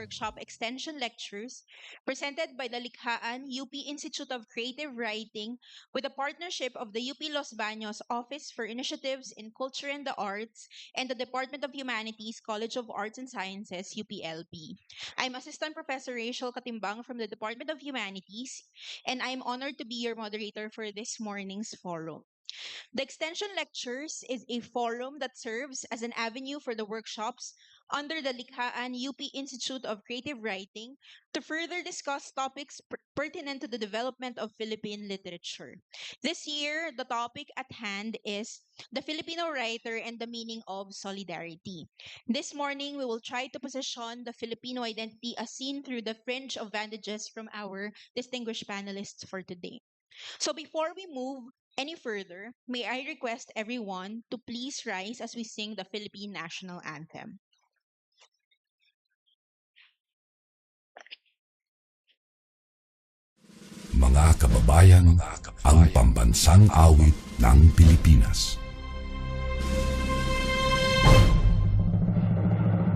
Workshop Extension Lectures presented by the Likhaan UP Institute of Creative Writing with a partnership of the UP Los Baños Office for Initiatives in Culture and the Arts and the Department of Humanities College of Arts and Sciences, UPLB. I'm Assistant Professor Rachel Katimbang from the Department of Humanities, and I'm honored to be your moderator for this morning's forum. The Extension Lectures is a forum that serves as an avenue for the workshops under the Likhaan UP Institute of Creative Writing to further discuss topics pertinent to the development of Philippine literature. This year, the topic at hand is the Filipino writer and the meaning of solidarity. This morning, we will try to position the Filipino identity as seen through the fringe of vantages from our distinguished panelists for today. So before we move any further, may I request everyone to please rise as we sing the Philippine National Anthem. Mga kababayan, ang pambansang awit ng Pilipinas.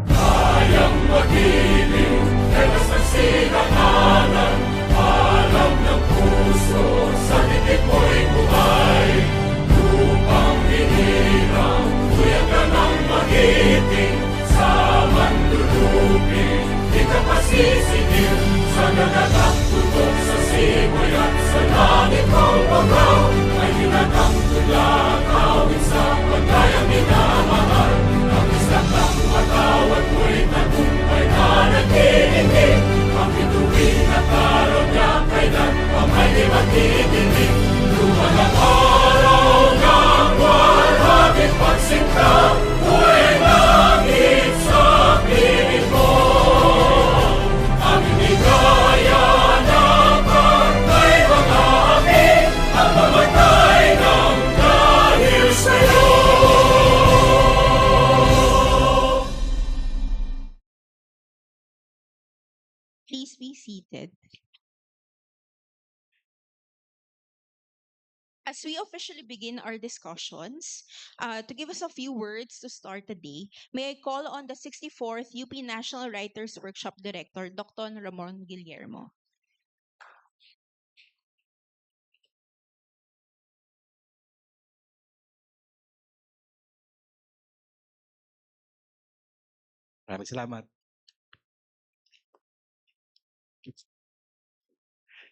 Kayang magiliw, telas ng sinakalan, alam ng puso, sa titik mo'y buhay. Lupang hinirang, tuyag ka ng magiting, sa manlulupin, di ka pasisingil, sa nagagang tutok sa simoy at sa langit mong bagaw, ay hinatang tulang awit sa pagkayang minamahal. Ang isang ng matawad mo'y tagumpay na nagtitingin, ang bituin at araw niya kailan ang may di magtitingin. Luman ang araw ng walhagit pagsinta, buhay langit sa piling mo. Ang inigaya na pagkay mga api, ang mamatay ng dahil sa'yo. Please be seated. As we officially begin our discussions, to give us a few words to start the day, may I call on the 64th UP National Writers Workshop Director, Dr. Ramon Guillermo. Maraming salamat.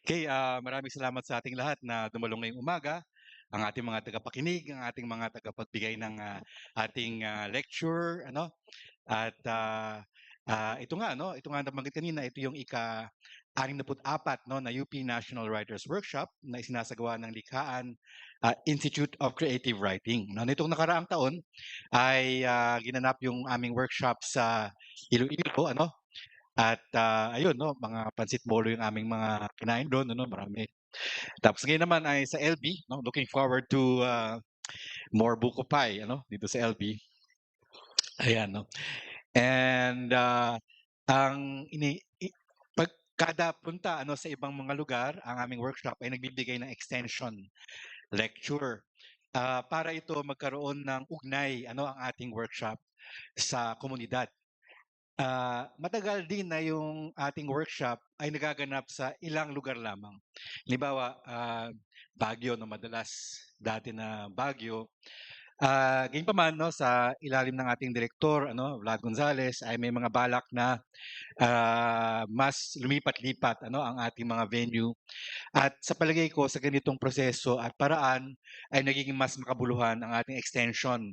Okay, maraming salamat sa ating lahat na dumalo ngayong umaga, ang ating mga tagapakinig, ang ating mga tagapagbigay ng ating lecture, At ito nga nabanggit kanina, ito yung ika-64 na UP National Writers Workshop na isinasagawa ng Likhaan Institute of Creative Writing. Nitong nakaraang taon ay ginanap yung aming workshop sa Iloilo, At ayun, mga pansit bolo yung aming mga kinain doon, marami. Tapos ngayon naman ay sa LB, looking forward to more buko pie, dito sa LB. Ayan, And pag kada punta sa ibang mga lugar, ang aming workshop ay nagbibigay ng extension lecture. Para ito magkaroon ng ugnay ang ating workshop sa komunidad. Matagal din na yung ating workshop ay nagaganap sa ilang lugar lamang. Halimbawa, Baguio, madalas dati na Baguio. Gayunpaman, sa ilalim ng ating direktor, Vlad Gonzales, ay may mga balak na mas lumipat-lipat ang ating mga venue. At sa palagay ko, sa ganitong proseso at paraan ay nagiging mas makabuluhan ang ating extension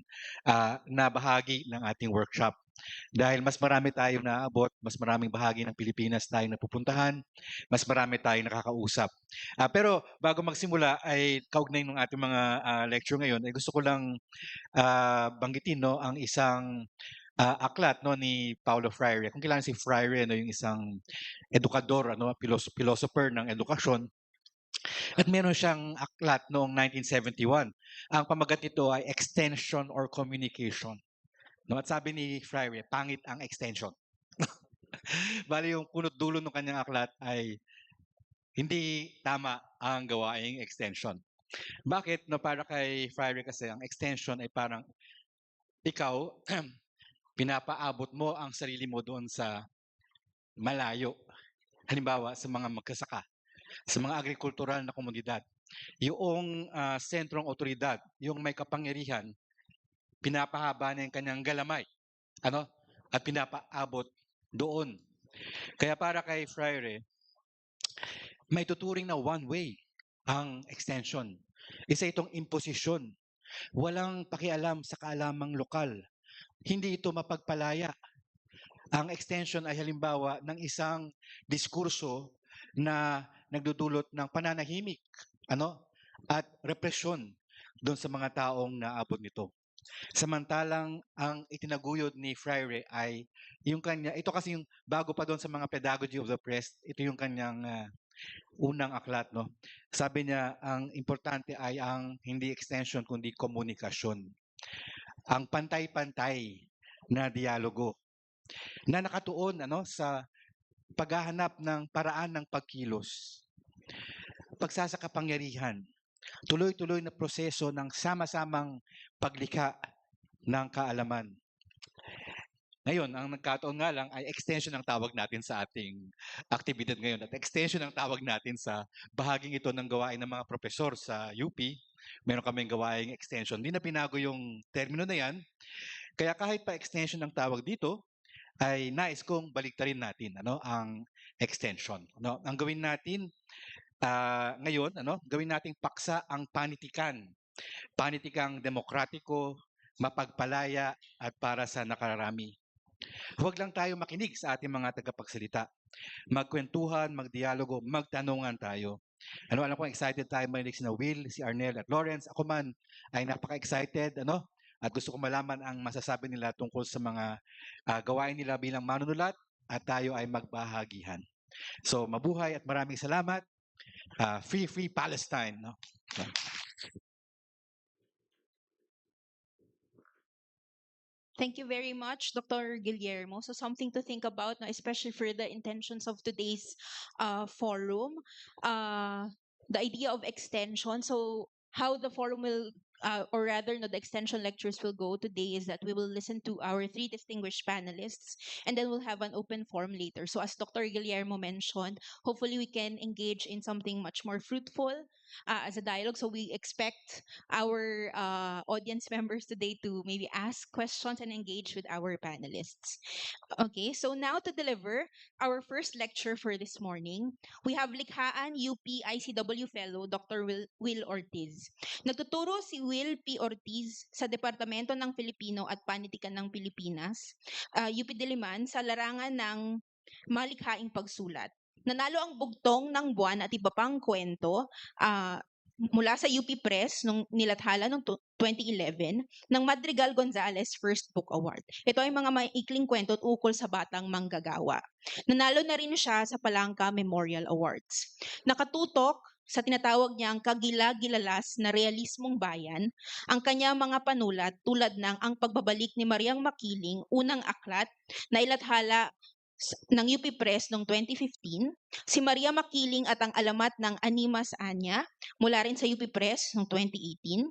na bahagi ng ating workshop. Dahil mas marami tayong naaabot, mas maraming bahagi ng Pilipinas tayong napupuntahan, mas marami tayong nakakausap. Pero bago magsimula ay kaugnay ng ating mga lecture ngayon, ay gusto ko lang banggitin ang isang aklat ni Paulo Freire. Kung kailangan si Freire, yung isang edukador, philosopher ng edukasyon. At meron siyang aklat noong 1971. Ang pamagat nito ay Extension or Communication. At sabi ni Freire, pangit ang extension. Bali yung punot dulo ng kanyang aklat ay hindi tama ang gawaing extension. Bakit? Para kay Freire kasi ang extension ay parang ikaw pinapaabot mo ang sarili mo doon sa malayo. Halimbawa, sa mga magkasaka, sa mga agrikultural na komunidad. Yung sentrong otoridad, yung may kapangyarihan, pinapahaba na yung kanyang galamay, ano? At pinapaabot doon. Kaya para kay Freire, may tuturing na one way ang extension. Isa itong imposisyon. Walang pakialam sa kaalamang lokal. Hindi ito mapagpalaya. Ang extension ay halimbawa ng isang diskurso na nagdudulot ng pananahimik, at represyon doon sa mga taong naabot nito. Samantalang ang itinaguyod ni Freire ay yung kanya, ito kasi yung bago pa doon sa mga pedagogy of the press, ito yung kanyang unang aklat, no? Sabi niya, ang importante ay ang hindi extension kundi komunikasyon. Ang pantay-pantay na dialogo na nakatuon sa paghahanap ng paraan ng pagkilos, pagsasakapangyarihan, tuloy-tuloy na proseso ng sama-samang paglikha ng kaalaman. Ngayon, ang nagkataon nga lang ay extension ang tawag natin sa ating aktibidad ngayon at extension ang tawag natin sa bahaging ito ng gawain ng mga profesor sa UP. Meron kaming gawaing extension. Hindi na pinago yung termino na yan. Kaya kahit pa extension ang tawag dito, ay nais kong baliktarin natin ang extension. Ang gawin natin ngayon, gawin nating paksa ang panitikan. Panitikang demokratiko, mapagpalaya at para sa nakararami. Huwag lang tayo makinig sa ating mga tagapagsalita. Magkwentuhan, magdialogo, magtanungan tayo. Alam ko excited tayo marinig si Will, si Arnel at Lawrence. Ako man ay napaka-excited, at gusto ko malaman ang masasabi nila tungkol sa mga gawain nila bilang manunulat at tayo ay magbahagihan. So mabuhay at maraming salamat. Free Palestine. Thank you very much, Dr. Guillermo. So something to think about, especially for the intentions of today's forum. The idea of extension. So how the forum will, or rather, the extension lectures will go today is that we will listen to our three distinguished panelists, and then we'll have an open forum later. So as Dr. Guillermo mentioned, hopefully we can engage in something much more fruitful as a dialogue. So we expect our audience members today to maybe ask questions and engage with our panelists. Okay, so now to deliver our first lecture for this morning, we have Likhaan UP ICW Fellow Dr. Will Ortiz. Nagtuturo si Will P. Ortiz sa Departamento ng Filipino at Panitikan ng Pilipinas, UP Diliman, sa larangan ng malikhaing pagsulat. Nanalo ang bugtong ng buwan at iba pang kwento mula sa UP Press nung nilathala noong 2011 ng Madrigal Gonzalez First Book Award. Ito ay mga maikling kwento ukol sa batang manggagawa. Nanalo na rin siya sa Palangka Memorial Awards. Nakatutok sa tinatawag niyang kagila-gilalas na realismong bayan, ang kanyang mga panulat tulad ng Ang Pagbabalik ni Mariang Makiling, unang aklat na ilathala ng UP Press noong 2015, si Maria Makiling at ang Alamat ng Animas Anya mula rin sa UP Press noong 2018,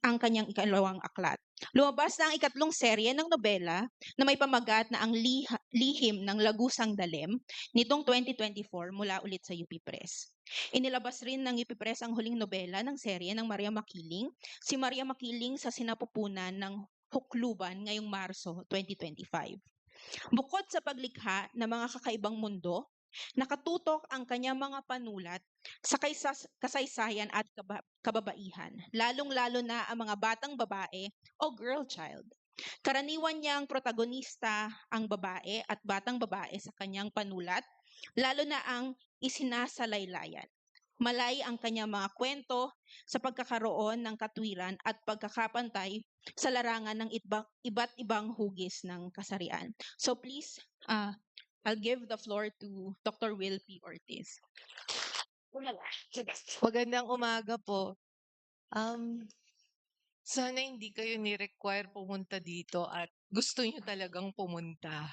ang kanyang ikalawang aklat. Lumabas na ang ikatlong serye ng nobela na may pamagat na ang Lihim ng Lagusang Dalem nitong 2024 mula ulit sa UP Press. Inilabas rin ng UP Press ang huling nobela ng serye ng Maria Makiling, si Maria Makiling sa Sinapupunan ng Hukluban ngayong Marso 2025. Bukod sa paglikha ng mga kakaibang mundo, nakatutok ang kanyang mga panulat sa kasaysayan at kababaihan, lalong-lalo na ang mga batang babae o girl child. Karaniwan niyang protagonista ang babae at batang babae sa kanyang panulat, lalo na ang isinasalaylayan. Malay ang kanyang mga kwento sa pagkakaroon ng katwiran at pagkakapantay sa larangan ng iba't ibang hugis ng kasarian. So please, I'll give the floor to Dr. Will P. Ortiz. Magandang umaga po. Sana hindi kayo ni-require pumunta dito at gusto nyo talagang pumunta.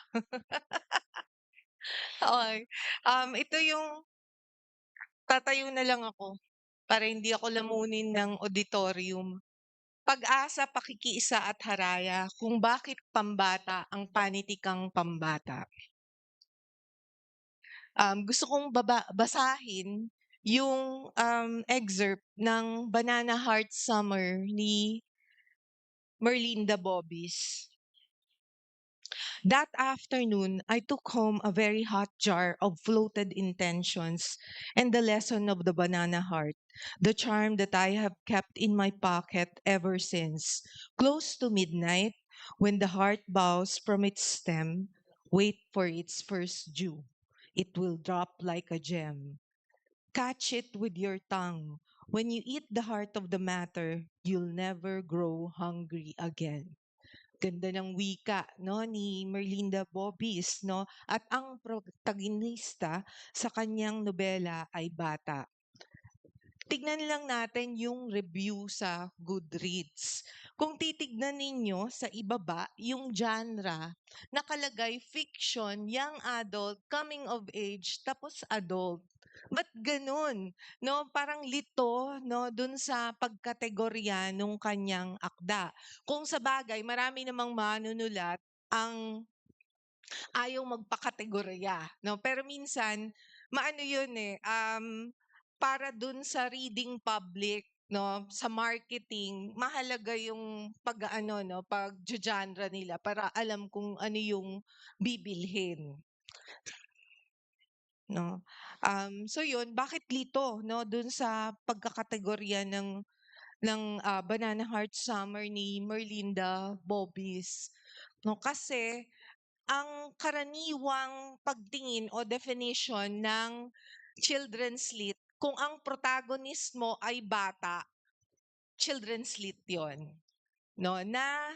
Okay. Ito yung tatayo na lang ako para hindi ako lamunin ng auditorium. Pag-asa, pakikiisa at haraya kung bakit pambata ang panitikang pambata. Gusto kong basahin yung excerpt ng Banana Heart Summer ni Merlinda Bobis. That afternoon, I took home a very hot jar of floated intentions and the lesson of the banana heart, the charm that I have kept in my pocket ever since. Close to midnight, when the heart bows from its stem, wait for its first dew. It will drop like a gem. Catch it with your tongue. When you eat the heart of the matter, you'll never grow hungry again. Ganda ng wika, no, ni Merlinda Bobis, no? At ang protagonista sa kanyang nobela ay bata. Tignan lang natin yung review sa Goodreads. Kung titignan ninyo sa ibaba, yung genre, nakalagay fiction, young adult, coming of age, tapos adult. Ba't ganun? No, parang lito, no, dun sa pagkategorya nung kanyang akda. Kung sa bagay, marami namang manunulat ang ayaw magpakategorya, no? Pero minsan, maano yun eh, para dun sa reading public, no, sa marketing, mahalaga yung pag-ano, no, pag-genre nila para alam kung ano yung bibilhin, no. So yun, bakit lito, no, dun sa pagkakategorya ng Banana Heart Summer ni Merlinda Bobis, no? Kasi ang karaniwang pagtingin o definition ng children's lit, kung ang protagonist mo ay bata, children's lit 'yon, no? Na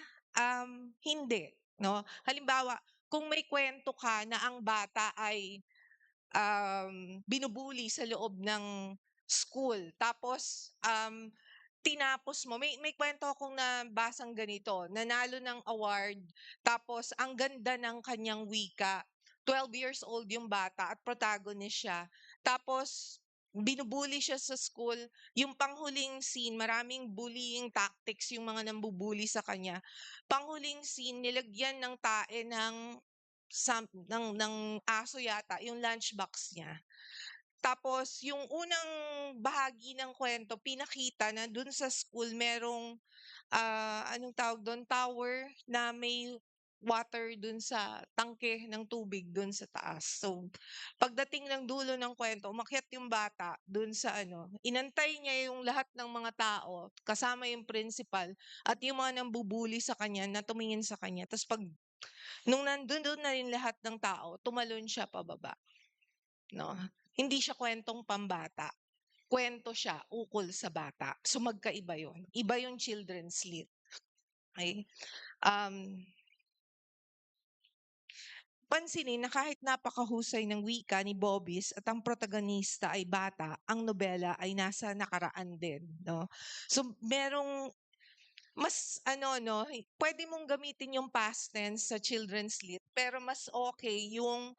hindi, no? Halimbawa, kung may kwento ka na ang bata ay binubuli sa loob ng school, tapos tinapos mo, may kwento akong nabasang ganito, nanalo ng award, tapos ang ganda ng kanyang wika, 12 years old yung bata at protagonist siya. Tapos binubuli siya sa school, yung panghuling scene, maraming bullying tactics yung mga nambubuli sa kanya. Panghuling scene, nilagyan ng tae ng aso yata, yung lunchbox niya. Tapos yung unang bahagi ng kwento pinakita na dun sa school merong, anong tawag dun, tower na may water dun sa tangke ng tubig dun sa taas. So, pagdating ng dulo ng kwento, umakyat yung bata dun sa ano, inantay niya yung lahat ng mga tao, kasama yung principal at yung mga nambubuli sa kanya na tumingin sa kanya. Tapos nung nandun na rin lahat ng tao, tumalon siya pababa, no? Hindi siya kwentong pambata. Kwento siya ukol sa bata. So magkaiba 'yon. Iba yung children's lit. Okay? Pansinin na kahit napakahusay ng wika ni Bobis at ang protagonista ay bata, ang nobela ay nasa nakaraan din, no? So merong mas ano, no, pwede mong gamitin yung past tense sa children's lit, pero mas okay yung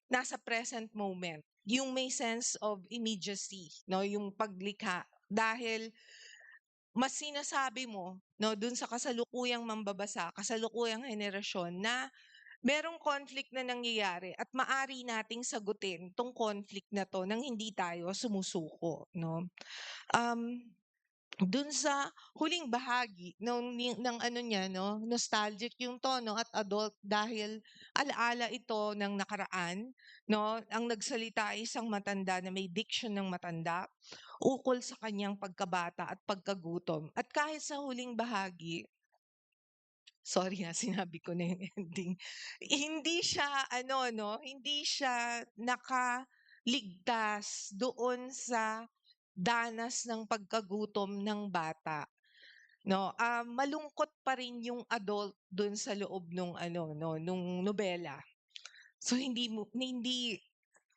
nasa present moment, yung may sense of immediacy, no, yung paglikha. Dahil mas sinasabi mo, no, dun sa kasalukuyang mambabasa, kasalukuyang henerasyon na merong conflict na nangyayari at maari nating sagutin tong conflict na to nang hindi tayo sumusuko, no? Dun sa huling bahagi ng ano niya, no, nostalgic yung tono at adult dahil alaala ito ng nakaraan, no? Ang nagsalita ay isang matanda na may diction ng matanda ukol sa kanyang pagkabata at pagkagutom. At kahit sa huling bahagi, sorry na sinabi ko na yung ending, hindi siya ano, no, hindi siya nakaligtas doon sa danas ng pagkagutom ng bata, no. Malungkot pa rin yung adult dun sa loob nung ano, no, nung nobela. So hindi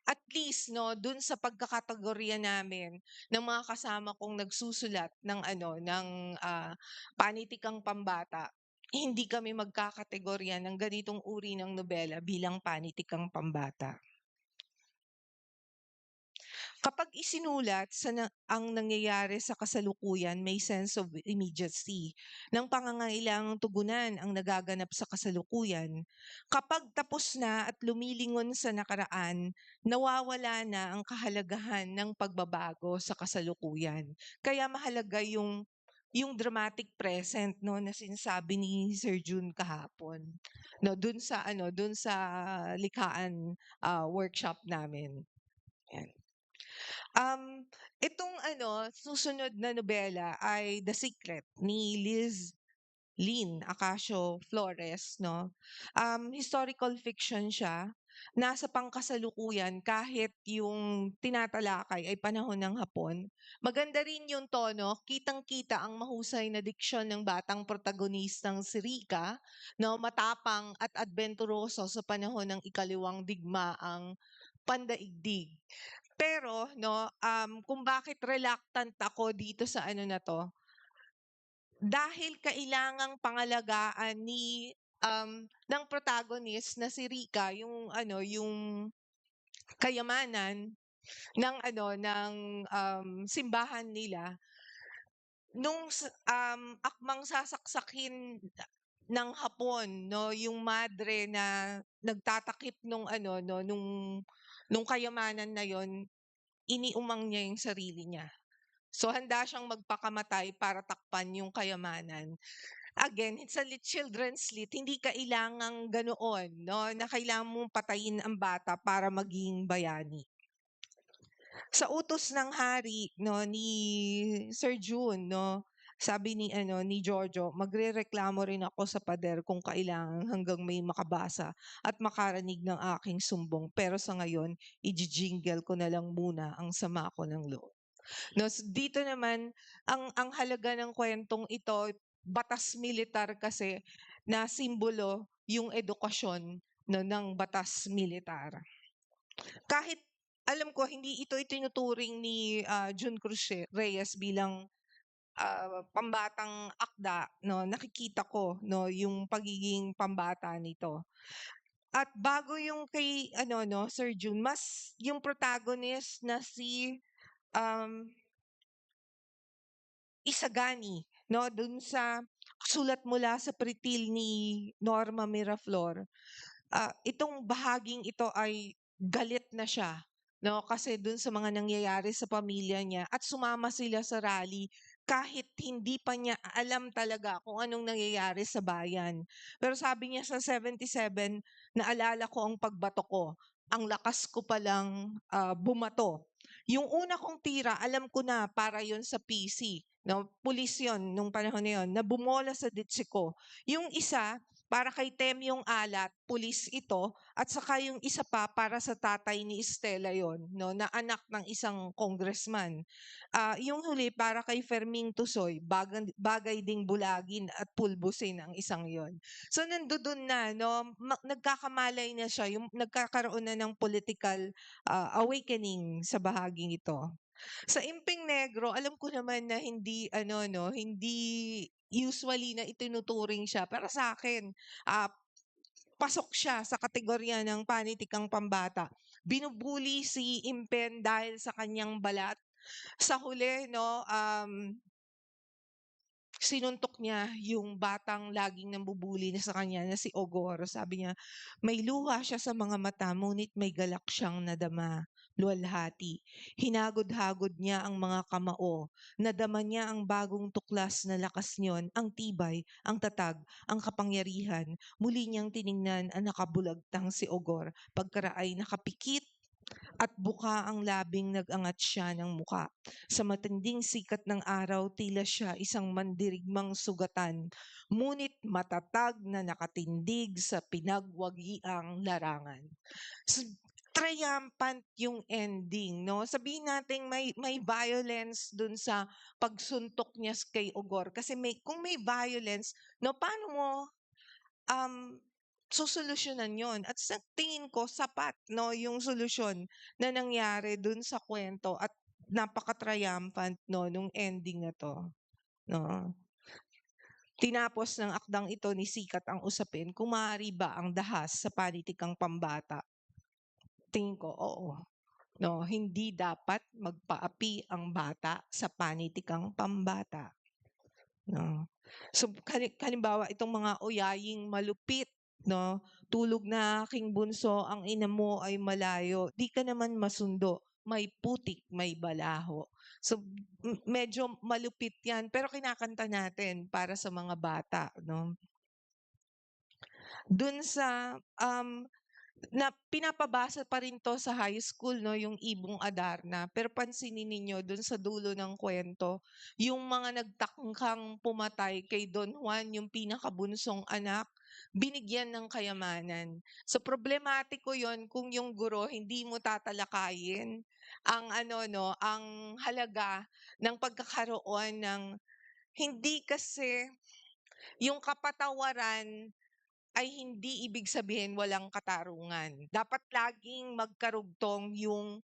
at least, no, dun sa pagkakategorya namin ng mga kasama kong nagsusulat ng ano, ng panitikang pambata, hindi kami magkakategorya ng ganitong uri ng nobela bilang panitikang pambata. Kapag isinulat ang nangyayari sa kasalukuyan, may sense of immediacy ng pangangailangang tugunan ang nagaganap sa kasalukuyan. Kapag tapos na at lumilingon sa nakaraan, nawawala na ang kahalagahan ng pagbabago sa kasalukuyan. Kaya mahalaga yung dramatic present, no, na sinasabi ni Sir Jun kahapon, no, dun sa likhaan workshop namin. Yan. Itong susunod na nobela ay The Secret ni Liz Lynn Acacio Flores, no? Historical fiction siya. Nasa pangkasalukuyan kahit yung tinatalakay ay panahon ng Hapon. Maganda rin yung tono, kitang-kita ang mahusay na diksyon ng batang protagonistang si Rika, no? Matapang at adventuroso sa panahon ng ikaliwang digmaang pandaigdig. Pero kung bakit reluctant ako dito sa na 'to, dahil kailangang pangalagaan ng protagonist na si Rika yung kayamanan ng simbahan nila nung akmang sasaksakin ng Hapon, no, yung madre na nagtatakip nung kayamanan na yon, iniumang niya yung sarili niya. So handa siyang magpakamatay para takpan yung kayamanan. Again, it's a children's lit. Hindi kailangang ganoon, no, na kailangan mong patayin ang bata para maging bayani. Sa utos ng hari, no, ni Sir June, no, sabi ni Giorgio, magrereklamo rin ako sa pader kung kailangan hanggang may makabasa at makarinig ng aking sumbong. Pero sa ngayon, i-jingle ko na lang muna ang sama ko ng loob. No, dito naman ang halaga ng kwentong ito, batas militar kasi na simbolo yung edukasyon, no, ng batas militar. Kahit alam ko hindi ito itinuturing ni Jun Cruz Reyes bilang pambatang akda, no, nakikita ko, no, yung pagiging pambata nito. At bago yung kay Sir Jun, mas yung protagonist na si Isagani, no, dun sa sulat mula sa Pritil ni Norma Miraflor. Itong bahaging ito ay galit na siya, no, kasi dun sa mga nangyayari sa pamilya niya at sumama sila sa rally kahit hindi pa niya alam talaga kung anong nangyayari sa bayan. Pero sabi niya sa 77, naalala ko ang pagbato ko. Ang lakas ko palang bumato. Yung una kong tira, alam ko na para yon sa PC. No, pulis yon nung panahon na yon, na bumola sa ditsi ko. Yung isa, para kay Temyong Alat, pulis ito, at saka yung isa pa para sa tatay ni Estela yon, no, na anak ng isang congressman. Yung huli para kay Ferming Tusoy, bagay ding bulagin at pulbusin ang isang yon. So nandoon na, no, nagkakamalay na siya, yung nagkakaroon na ng political awakening sa bahaging ito. Sa Imping Negro, alam ko naman na hindi usually na itinuturing siya. Pero sa akin, pasok siya sa kategorya ng panitikang pambata. Binubuli si Impen dahil sa kanyang balat. Sa huli, no, sinuntok niya yung batang laging nambubuli na sa kanya na si Ogor. Sabi niya, may luha siya sa mga mata, ngunit may galak siyang nadama. Luwalhati. Hinagod-hagod niya ang mga kamao. Nadama niya ang bagong tuklas na lakas niyon, ang tibay, ang tatag, ang kapangyarihan. Muli niyang tiningnan ang nakabulagtang si Ogor. Pagkaraay nakapikit at buka ang labing nag-angat siya ng muka. Sa matinding sikat ng araw, tila siya isang mandirigmang sugatan, ngunit matatag na nakatindig sa pinagwagiang larangan. So, triumphant yung ending, no? Sabihin natin may violence dun sa pagsuntok niya kay Ogor kasi kung may violence, no, paano mo sosolusyonan yon? At sa tingin ko sapat, no, yung solusyon na nangyari dun sa kwento at napaka-triumphant, no, nung ending na to, no. Tinapos ng akdang ito ni Sikat ang usapin kung maaari ba ang dahas sa panitikang pambata. Tingin ko, oo. No, hindi dapat magpaapi ang bata sa panitikang pambata. No. So halimbawa itong mga uyaying malupit, no, tulog na aking bunso, ang ina mo ay malayo, di ka naman masundo, may putik, may balaho. So medyo malupit 'yan pero kinakanta natin para sa mga bata, no. Dun sa na pinapabasa pa rin 'to sa high school 'no, yung Ibong Adarna. Pero pansinin ninyo dun sa dulo ng kwento, yung mga nagtakang pumatay kay Don Juan, yung pinakabunsong anak, binigyan ng kayamanan. So problematiko yon kung yung guro hindi mo tatalakayin ang ano 'no, ang halaga ng pagkakaroon ng hindi kasi yung kapatawaran ay hindi ibig sabihin walang katarungan. Dapat laging magkarugtong yung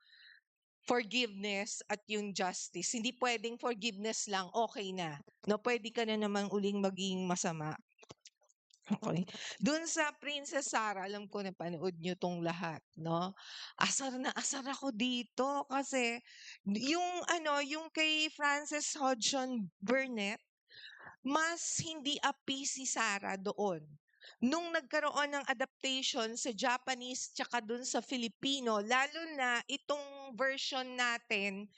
forgiveness at yung justice. Hindi pwedeng forgiveness lang, okay na. No, pwede ka na namang uling maging masama. Okay. Doon sa Princess Sarah, alam ko na panood nyo tong lahat, no? Asar na asar ako dito kasi yung ano, yung kay Frances Hodgson Burnett, mas hindi api si Sarah doon. Nung nagkaroon ng adaptation sa Japanese tsaka dun sa Filipino, lalo na itong version natin,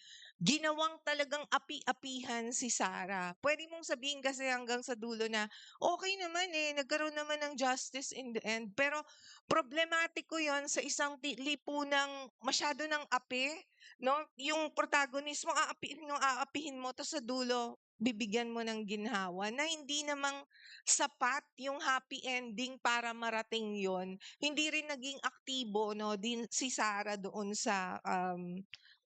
ginawang talagang api-apihan si Sarah. Pwede mong sabihin kasi hanggang sa dulo na, okay naman eh, nagkaroon naman ng justice in the end. Pero problematiko yon sa isang lipunang masyado ng api, no? Yung protagonismo, aapihin mo, to sa dulo, bibigyan mo ng ginhawa na hindi namang sapat yung happy ending para marating yon. Hindi rin naging aktibo no din si Sarah doon sa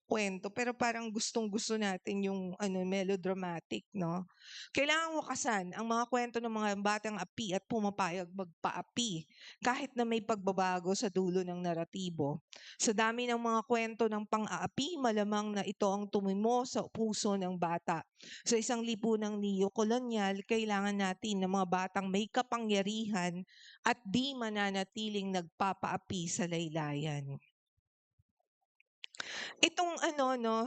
kwento pero parang gustong-gusto natin yung ano melodramatic no. Kailangan wakasan ang mga kwento ng mga batang api at pumapayag magpaapi kahit na may pagbabago sa dulo ng naratibo. Sa dami ng mga kwento ng pang-aapi, malamang na ito ang tumimo sa puso ng bata. Sa isang lipunang neo-kolonyal, kailangan natin ng mga batang may kapangyarihan at di mananatiling nagpapaapi sa laylayan. Itong ano 'no,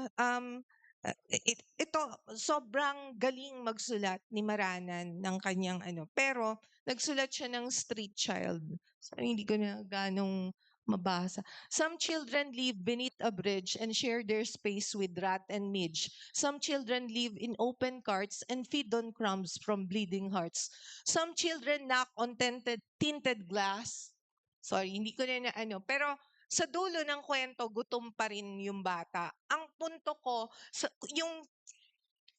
ito sobrang galing magsulat ni Maranan ng kanyang ano, pero nagsulat siya ng Street Child. So, hindi ko na gaanong mabasa. Some children live beneath a bridge and share their space with rat and midge. Some children live in open carts and feed on crumbs from bleeding hearts. Some children knock on tinted glass. Sorry, hindi ko na ano, pero sa dulo ng kwento, gutom pa rin yung bata. Ang punto ko, yung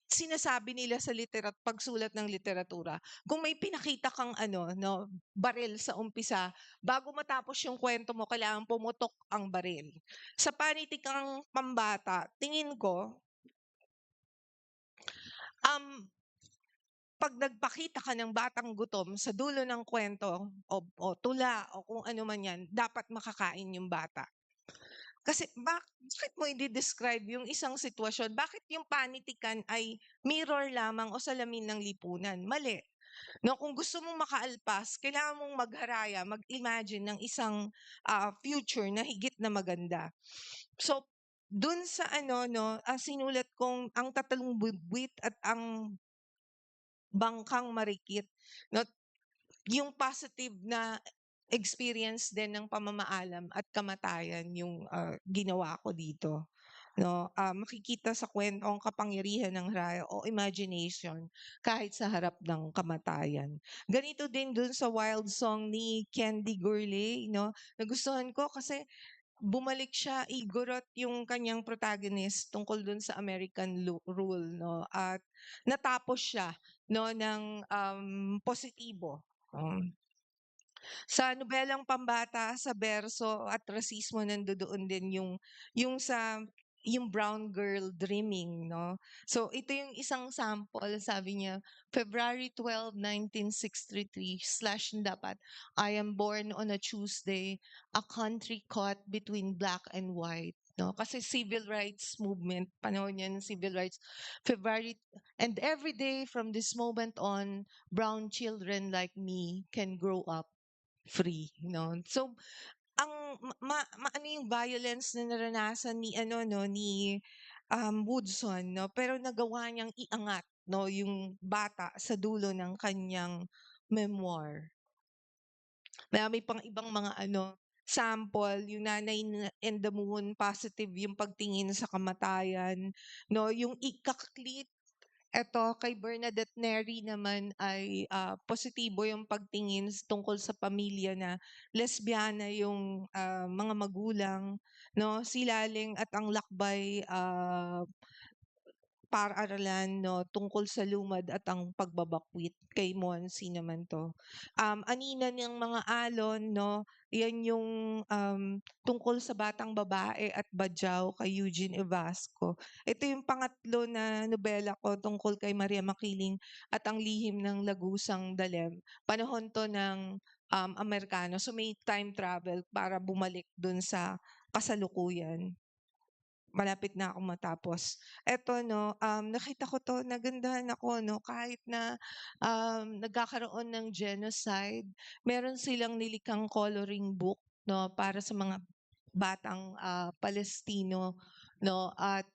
sinasabi nila sa pagsulat ng literatura, kung may pinakita kang ano, no, baril sa umpisa, bago matapos yung kwento mo, kailangan pumutok ang baril. Sa panitikang pambata, tingin ko, pag nagpakita ka ng batang gutom sa dulo ng kwento o tula o kung ano man yan, dapat makakain yung bata. Kasi bakit mo i-describe yung isang sitwasyon? Bakit yung panitikan ay mirror lamang o salamin ng lipunan? Mali. No, kung gusto mong makaalpas, kailangan mong magharaya, mag-imagine ng isang future na higit na maganda. So, dun sa ano no, sinulat kong ang tatlong buwit at ang bangkang marikit, no, yung positive na experience din ng pamamaalam at kamatayan yung ginawa ko dito. No, makikita sa kwento ang kapangyarihan ng raya o imagination kahit sa harap ng kamatayan. Ganito din dun sa Wild Song ni Candy Gourlay, no? Nagustuhan ko kasi bumalik siya, igorot yung kanyang protagonist tungkol dun sa American rule, no? At natapos siya, no, ng positibo. Sa nobelang pambata, sa berso at rasismo nandoon din yung brown girl dreaming, no? So ito yung isang sample, sabi niya, February 12, 1963, slash dapat, I am born on a Tuesday, a country caught between black and white. No? Kasi civil rights movement, panahon niya ng civil rights, February, and every day from this moment on, brown children like me can grow up free, no? So, ang ano yung violence na naranasan ni ano 'no, ni, Woodson 'no, pero nagawa niyang iangat 'no, yung bata sa dulo ng kanyang memoir. Marami pang ibang mga ano, sample, yung Nanay and the Moon, positive yung pagtingin sa kamatayan 'no, yung Ikaklit, eto kay Bernadette Nery naman ay, positibo yung pagtingin tungkol sa pamilya na lesbiana yung, mga magulang 'no. Silaling at ang Lakbay, paaralan 'no, tungkol sa lumad at ang pagbabakwit, kay Monsi naman 'to. Anina ng Mga Alon 'no, 'yan yung, tungkol sa batang babae at Badyaw kay Eugene Evasco. Ito yung pangatlo na nobela ko tungkol kay Maria Makiling at Ang Lihim ng Lagusang Dalem. Panahon 'to ng, Amerikano, so may time travel para bumalik dun sa kasalukuyan. Malapit na akong matapos. Eto 'no, nakita ko 'to, nagandahan ako 'no, kahit na, nagkakaroon ng genocide, meron silang nilikhang coloring book 'no, para sa mga batang, Palestino 'no, at,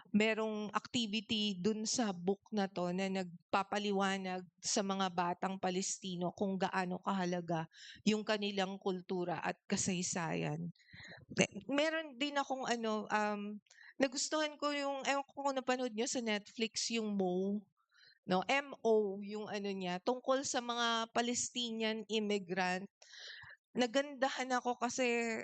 merong activity dun sa book na 'to na nagpapaliwanag sa mga batang Palestino kung gaano kahalaga yung kanilang kultura at kasaysayan. Meron din akong ano, nagustuhan ko yung ewan ko kung napanood niyo sa Netflix yung Mo, 'no, MO yung ano niya, tungkol sa mga Palestinian immigrant. Nagandahan ako kasi,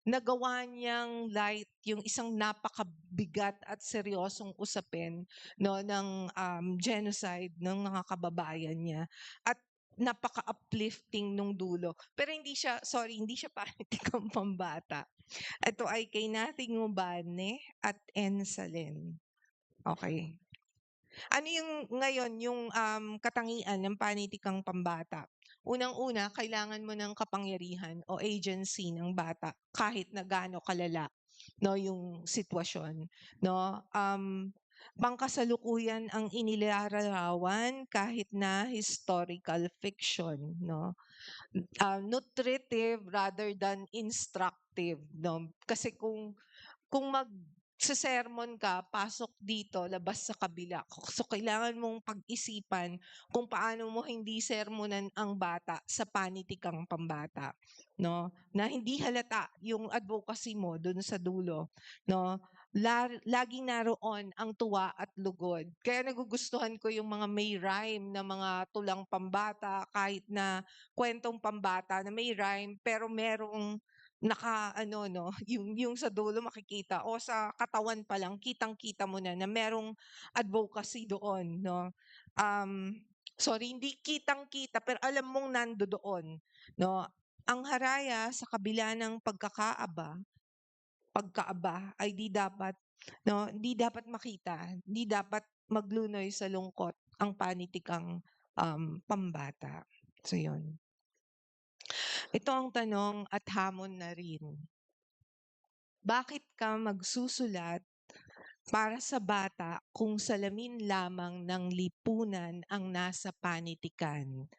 nagawa niyang light yung isang napakabigat at seryosong usapin 'no, ng, genocide ng mga kababayan niya at napaka-uplifting nung dulo. Pero hindi siya panikang pambata. Ito ay kay Nathing Mubane at Ensalen. Okay. Ano yung ngayon yung, katangian ng panitikang pambata? Unang-una, kailangan mo ng kapangyarihan o agency ng bata kahit na gaano kalala 'no, yung sitwasyon 'no. Pangkasalukuyan ang inilalarawan kahit na historical fiction 'no. Nutritive rather than instructive 'no. Kasi kung magsesermon ka, pasok dito, labas sa kabila. So, kailangan mong pag-isipan kung paano mo hindi sermonan ang bata sa panitikang pambata, 'no? Na hindi halata yung advocacy mo dun sa dulo, 'no? Laging naroon ang tuwa at lugod. Kaya nagugustuhan ko yung mga may rhyme na mga tulang pambata, kahit na kuwentong pambata na may rhyme, pero merong naka-ano 'no, yung sa dulo makikita o sa katawan pa lang kitang-kita mo na merong advocacy doon 'no. Sorry, hindi kitang-kita pero alam mong nandodoon 'no. Ang haraya sa kabila ng pagkaaba ay di dapat makita, di dapat maglunoy sa lungkot ang panitikang, pambata. So yun. Ito ang tanong at hamon na rin. Bakit ka magsusulat para sa bata kung salamin lamang ng lipunan ang nasa panitikan?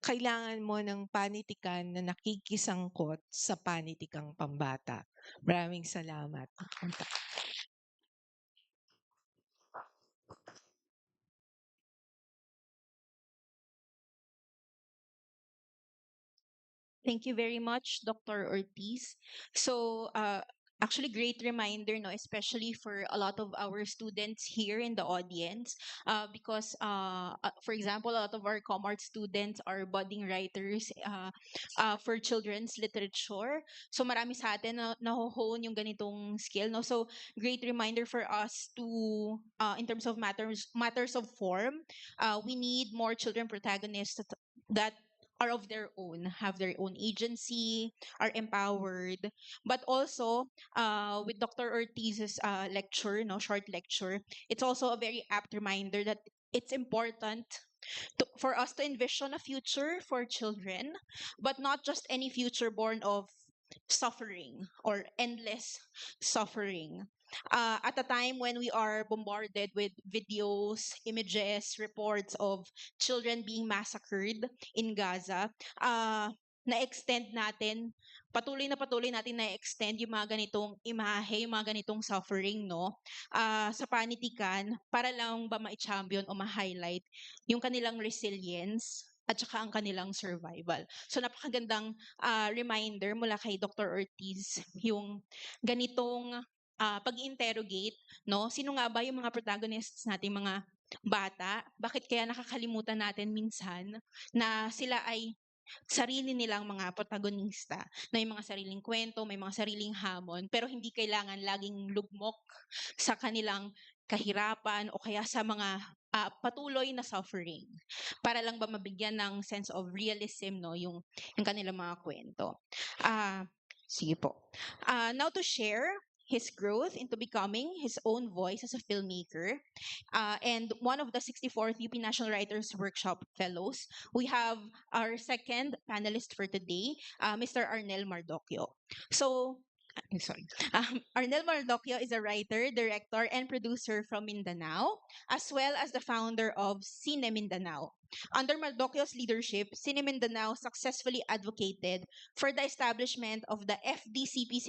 Kailangan mo ng panitikan na nakikisangkot sa panitikang pambata. Maraming salamat. Thank you very much, Dr. Ortiz. So, actually, great reminder, no, especially for a lot of our students here in the audience, because, for example, a lot of our ComArt students are budding writers for children's literature. So, marami sa atin na naho-hone yung ganitong skill, no. So, great reminder for us to, in terms of matters of form, we need more children protagonists that are of their own, have their own agency, are empowered. But also, with Dr. Ortiz's lecture, no, short lecture, it's also a very apt reminder that it's important for us to envision a future for children, but not just any future born of suffering or endless suffering. At a time when we are bombarded with videos, images, reports of children being massacred in Gaza, na-extend natin, patuloy natin na-extend yung mga ganitong imahe, yung mga ganitong suffering, no? Sa panitikan, para lang ba ma-champion o ma-highlight yung kanilang resilience at saka ang kanilang survival. So napakagandang reminder mula kay Dr. Ortiz yung ganitong pag-interrogate, no? Sino nga ba yung mga protagonists nating mga bata? Bakit kaya nakakalimutan natin minsan na sila ay sarili nilang mga protagonista, na may mga sariling kwento, may mga sariling hamon, pero hindi kailangan laging lugmok sa kanilang kahirapan o kaya sa mga patuloy na suffering para lang ba mabigyan ng sense of realism, no, yung kanilang mga kwento. Sige po. Now to share his growth into becoming his own voice as a filmmaker and one of the 64th UP National Writers Workshop Fellows, we have our second panelist for today, Mr. Arnel Mardocchio. So, sorry. Arnel Mardocchio is a writer, director, and producer from Mindanao, as well as the founder of Cine Mindanao. Under Mardocchio's leadership, Cine Mindanao successfully advocated for the establishment of the FDCP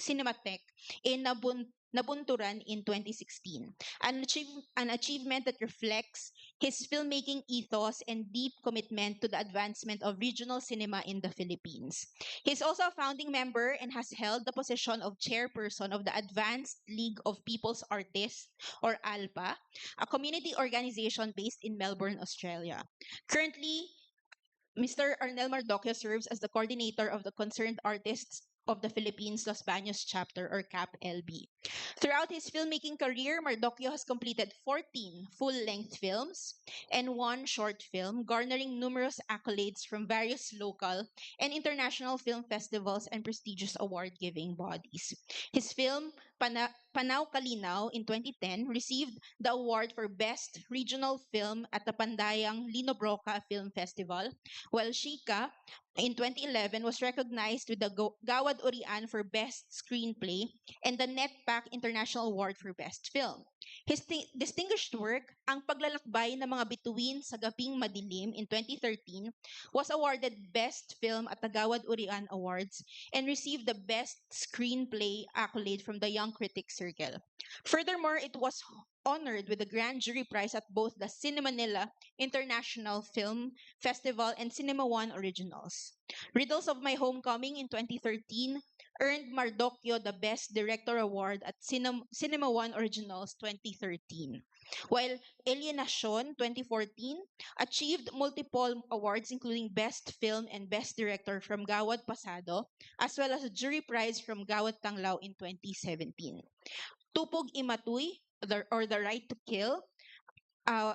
Cinematheque in Nabunturan in 2016, an achievement that reflects his filmmaking ethos and deep commitment to the advancement of regional cinema in the Philippines. He's also a founding member and has held the position of chairperson of the Advanced League of People's Artists, or ALPA, a community organization based in Melbourne, Australia. Currently, Mr. Arnel Mardocchio serves as the coordinator of the Concerned Artists of the Philippines Los Baños chapter, or CAP-LB. Throughout his filmmaking career, Mardocchio has completed 14 full-length films and one short film, garnering numerous accolades from various local and international film festivals and prestigious award-giving bodies. His film, Panao Kalinaw in 2010 received the award for Best Regional Film at the Pandayang Lino Broca Film Festival, while Shika in 2011 was recognized with the Gawad Urian for Best Screenplay and the NetPac International Award for Best Film. His distinguished work, Ang Paglalakbay ng Mga Bituin sa Gabing Madilim in 2013, was awarded Best Film at the Gawad Urian Awards and received the Best Screenplay accolade from the Young Critics Circle. Furthermore, it was honored with the Grand Jury Prize at both the Cine Manila International Film Festival and Cinema One Originals. Riddles of My Homecoming in 2013 earned Mardocchio the Best Director Award at Cinema One Originals 2013. While Alienacion 2014 achieved multiple awards including Best Film and Best Director from Gawad Pasado, as well as a jury prize from Gawad Tanglao in 2017. Tupog Imatuy, or The Right to Kill,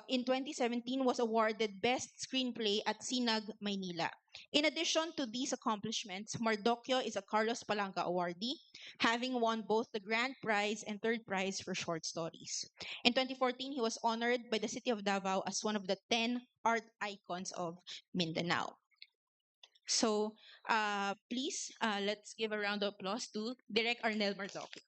in 2017 was awarded Best Screenplay at Sinag, Maynila. In addition to these accomplishments, Mardocchio is a Carlos Palanca awardee, having won both the Grand Prize and Third Prize for short stories. In 2014, he was honored by the city of Davao as one of the 10 art icons of Mindanao. So, please, let's give a round of applause to Direk Arnel Mardocchio.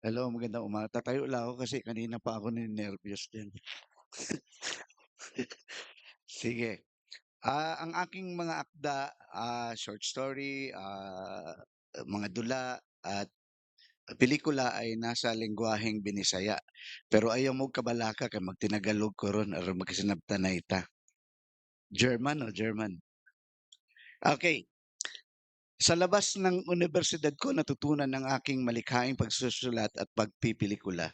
Hello, magandang umaga. Tatayo lang ako kasi kanina pa ako ninervyos din. Sige. Ang aking mga akda, short story, mga dula at pelikula ay nasa lengguaheng Binisaya. Pero ayaw mo kabalaka kay magtinagalog ko ron aron magkasinabtanay ta. German o German? Okay. Sa labas ng universidad ko, natutunan ng aking malikhaing pagsusulat at pagpipelikula.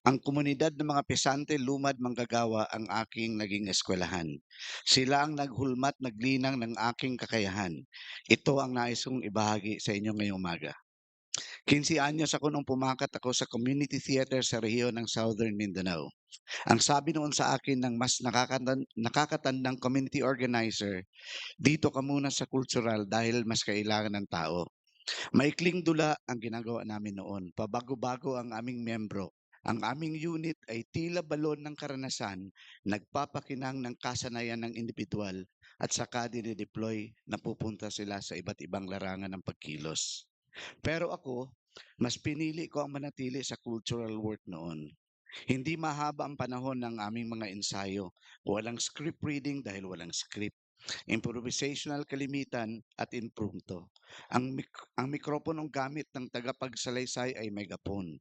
Ang komunidad ng mga pesante, lumad, manggagawa ang aking naging eskwelahan. Sila ang naghulmat, naglinang ng aking kakayahan. Ito ang nais kong ibahagi sa inyo ngayong umaga. 15 anyos ako nung pumakat ako sa community theater sa rehiyon ng Southern Mindanao. Ang sabi noon sa akin ng mas nakakatandang community organizer, dito ka muna sa cultural dahil mas kailangan ng tao. Maikling dula ang ginagawa namin noon. Pabago-bago ang aming membro. Ang aming unit ay tila balon ng karanasan, nagpapakinang ng kasanayan ng individual at saka dinideploy na pupunta sila sa iba't ibang larangan ng pagkilos. Pero ako, mas pinili ko ang manatili sa cultural work noon. Hindi mahaba ang panahon ng aming mga ensayo. Walang script reading dahil walang script. Improvisational kalimitan at impromptu. Ang mikroponong gamit ng tagapagsalaysay ay megaphone.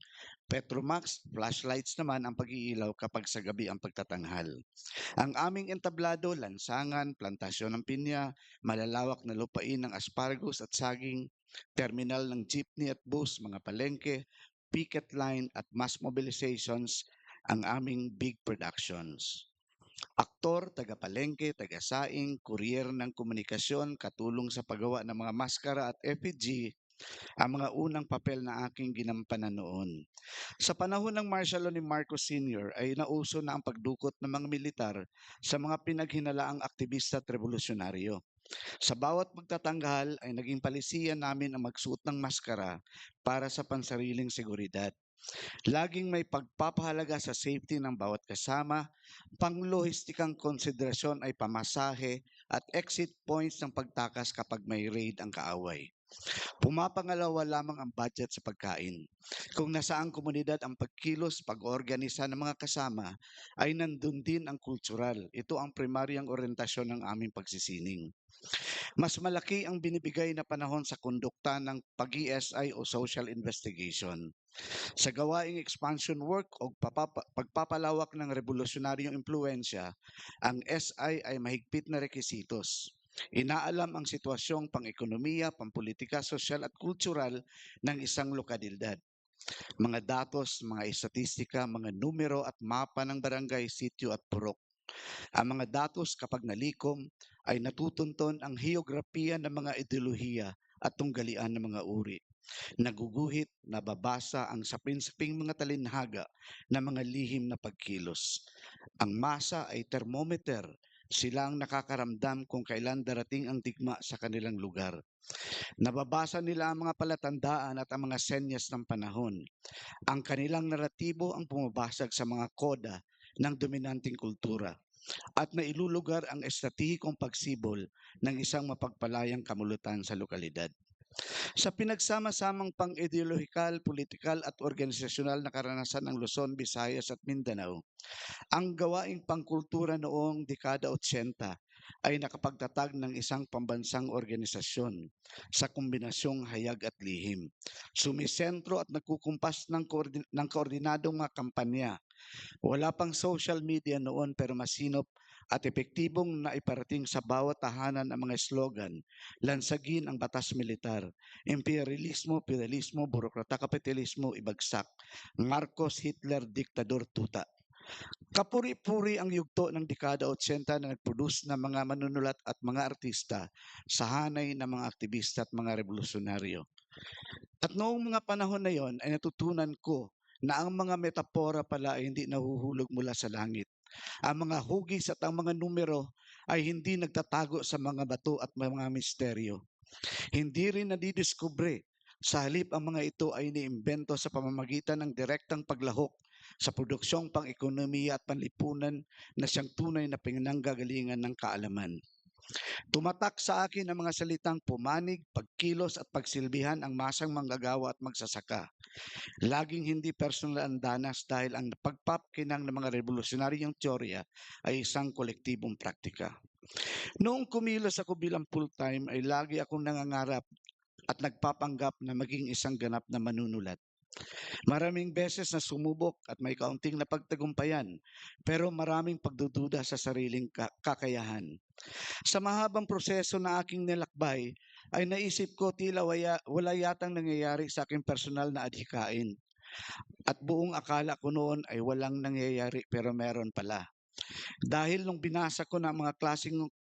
Petromax, flashlights naman ang pag-iilaw kapag sa gabi ang pagtatanghal. Ang aming entablado, lansangan, plantasyon ng pinya, malalawak na lupain ng asparagus at saging, terminal ng jeepney at bus, mga palengke, picket line at mass mobilizations ang aming big productions. Aktor, taga-palengke, taga-saing, kuryer ng komunikasyon, katulong sa paggawa ng mga maskara at effigy, ang mga unang papel na aking ginampanan noon. Sa panahon ng martial law ni Marcos Sr. ay nauso na ang pagdukot ng mga militar sa mga pinaghinalaang aktivista at revolusyonaryo. Sa bawat pagtatanghal ay naging palisiyan namin ang magsuot ng maskara para sa pansariling seguridad. Laging may pagpapahalaga sa safety ng bawat kasama, panglohistikang konsiderasyon ay pamasahe at exit points ng pagtakas kapag may raid ang kaaway. Pumapangalawa lamang ang budget sa pagkain. Kung nasaang komunidad ang pagkilos, pag-organisa ng mga kasama, ay nandun din ang kultural. Ito ang primaryang orientasyon ng aming pagsisining. Mas malaki ang binibigay na panahon sa kondukta ng pag-ESI o social investigation. Sa gawaing expansion work o pagpapalawak ng revolusyonaryong impluensya, ang SI ay mahigpit na rekisitos. Inaalam ang sitwasyong pang-ekonomiya, pampolitika, sosyal at kultural ng isang lokalidad. Mga datos, mga estatistika, mga numero at mapa ng barangay, sitio at purok. Ang mga datos kapag nalikom ay natutunton ang heograpiya ng mga ideolohiya at tunggalian ng mga uri. Naguguhit, nababasa ang sapin-saping mga talinhaga ng mga lihim na pagkilos. Ang masa ay thermometer. Sila ang nakakaramdam kung kailan darating ang digma sa kanilang lugar. Nababasa nila ang mga palatandaan at ang mga senyas ng panahon. Ang kanilang naratibo ang pumabasag sa mga koda ng dominanting kultura at nailulugar ang estratehikong pagsibol ng isang mapagpalayang kamulutan sa lokalidad. Sa pinagsama-samang pang-ideolohikal, politikal at organisasyonal na karanasan ng Luzon, Visayas at Mindanao, ang gawaing pangkultura noong dekada 80 ay nakapagtatag ng isang pambansang organisasyon sa kombinasyong hayag at lihim. Sumisentro at nagkukumpas ng koordinadong mga kampanya. Wala pang social media noon pero masinop at epektibong naiparating sa bawat tahanan ang mga slogan, lansagin ang batas militar, imperialismo, feudalismo, burokrata, kapitalismo, ibagsak, Marcos, Hitler, diktador, tuta. Kapuri-puri ang yugto ng dekada 80 na nagproduce ng mga manunulat at mga artista sa hanay ng mga aktivista at mga revolusyonaryo. At noong mga panahon na yon ay natutunan ko na ang mga metapora pala ay hindi nahuhulog mula sa langit. Ang mga hugis at ang mga numero ay hindi nagtatago sa mga bato at mga misteryo. Hindi rin nadidiskubre. Sa halip ang mga ito ay iniimbento sa pamamagitan ng direktang paglahok sa produksyong pang-ekonomiya at panlipunan na siyang tunay na pinanggagalingan ng kaalaman. Tumatak sa akin ang mga salitang pumanig, pagkilos at pagsilbihan ang masang manggagawa at magsasaka. Laging hindi personal ang danas dahil ang pagpapkinang ng mga revolusyonaryong teorya ay isang kolektibong praktika. Noong kumilos ako bilang full-time ay lagi akong nangangarap at nagpapanggap na maging isang ganap na manunulat. Maraming beses na sumubok at may kaunting napagtagumpayan, pero maraming pagdududa sa sariling kakayahan. Sa mahabang proseso na aking nilakbay, ay naisip ko tila wala yatang nangyayari sa aking personal na adhikain. At buong akala ko noon ay walang nangyayari pero meron pala. Dahil nung binasa ko ng mga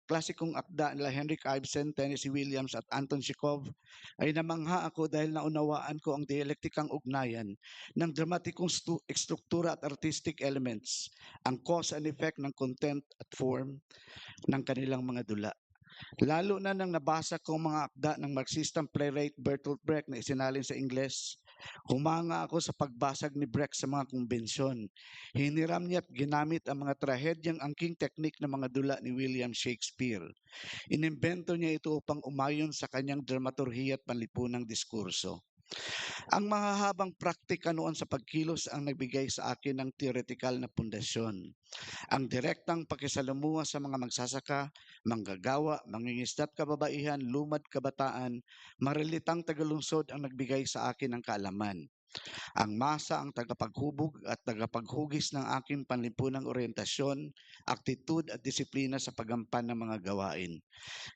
klasikong akda nila Henrik Ibsen, Tennessee Williams at Anton Chekhov, ay namangha ako dahil naunawaan ko ang dialektikang ugnayan ng dramatikong struktura at artistic elements, ang cause and effect ng content at form ng kanilang mga dula. Lalo na nang nabasa ko ang mga akda ng Marxistang playwright Bertolt Brecht na isinalin sa Ingles, humanga ako sa pagbasag ni Brecht sa mga kumbensyon. Hiniram niya at ginamit ang mga trahedyang angking teknik ng mga dula ni William Shakespeare. Inimbento niya ito upang umayon sa kanyang dramaturhiya at panlipunang diskurso. Ang mahahabang praktika noon sa pagkilos ang nagbigay sa akin ng theoretical na pundasyon. Ang direktang pakisalamuha sa mga magsasaka, manggagawa, mangingisda't kababaihan, lumad kabataan, marilitang tagalungsod ang nagbigay sa akin ng kaalaman. Ang masa ang tagapaghubog at tagapaghugis ng aking panlipunang oryentasyon, aktitude at disiplina sa paggampan ng mga gawain.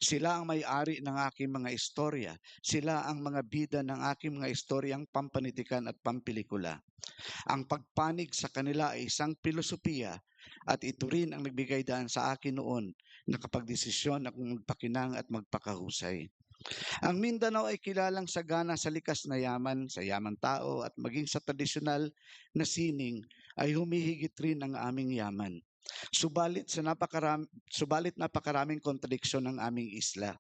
Sila ang may-ari ng aking mga istorya. Sila ang mga bida ng aking mga istoryang pampanitikan at pampelikula. Ang pagpanig sa kanila ay isang filosofiya at ito rin ang nagbigay daan sa akin noon na kapag-desisyon akong magpakinang at magpakahusay. Ang Mindanao ay kilalang sagana sa likas na yaman, sa yamang tao at maging sa tradisyonal na sining ay humihigit rin ang aming yaman. Subalit napakaraming kontradiksyon ng aming isla.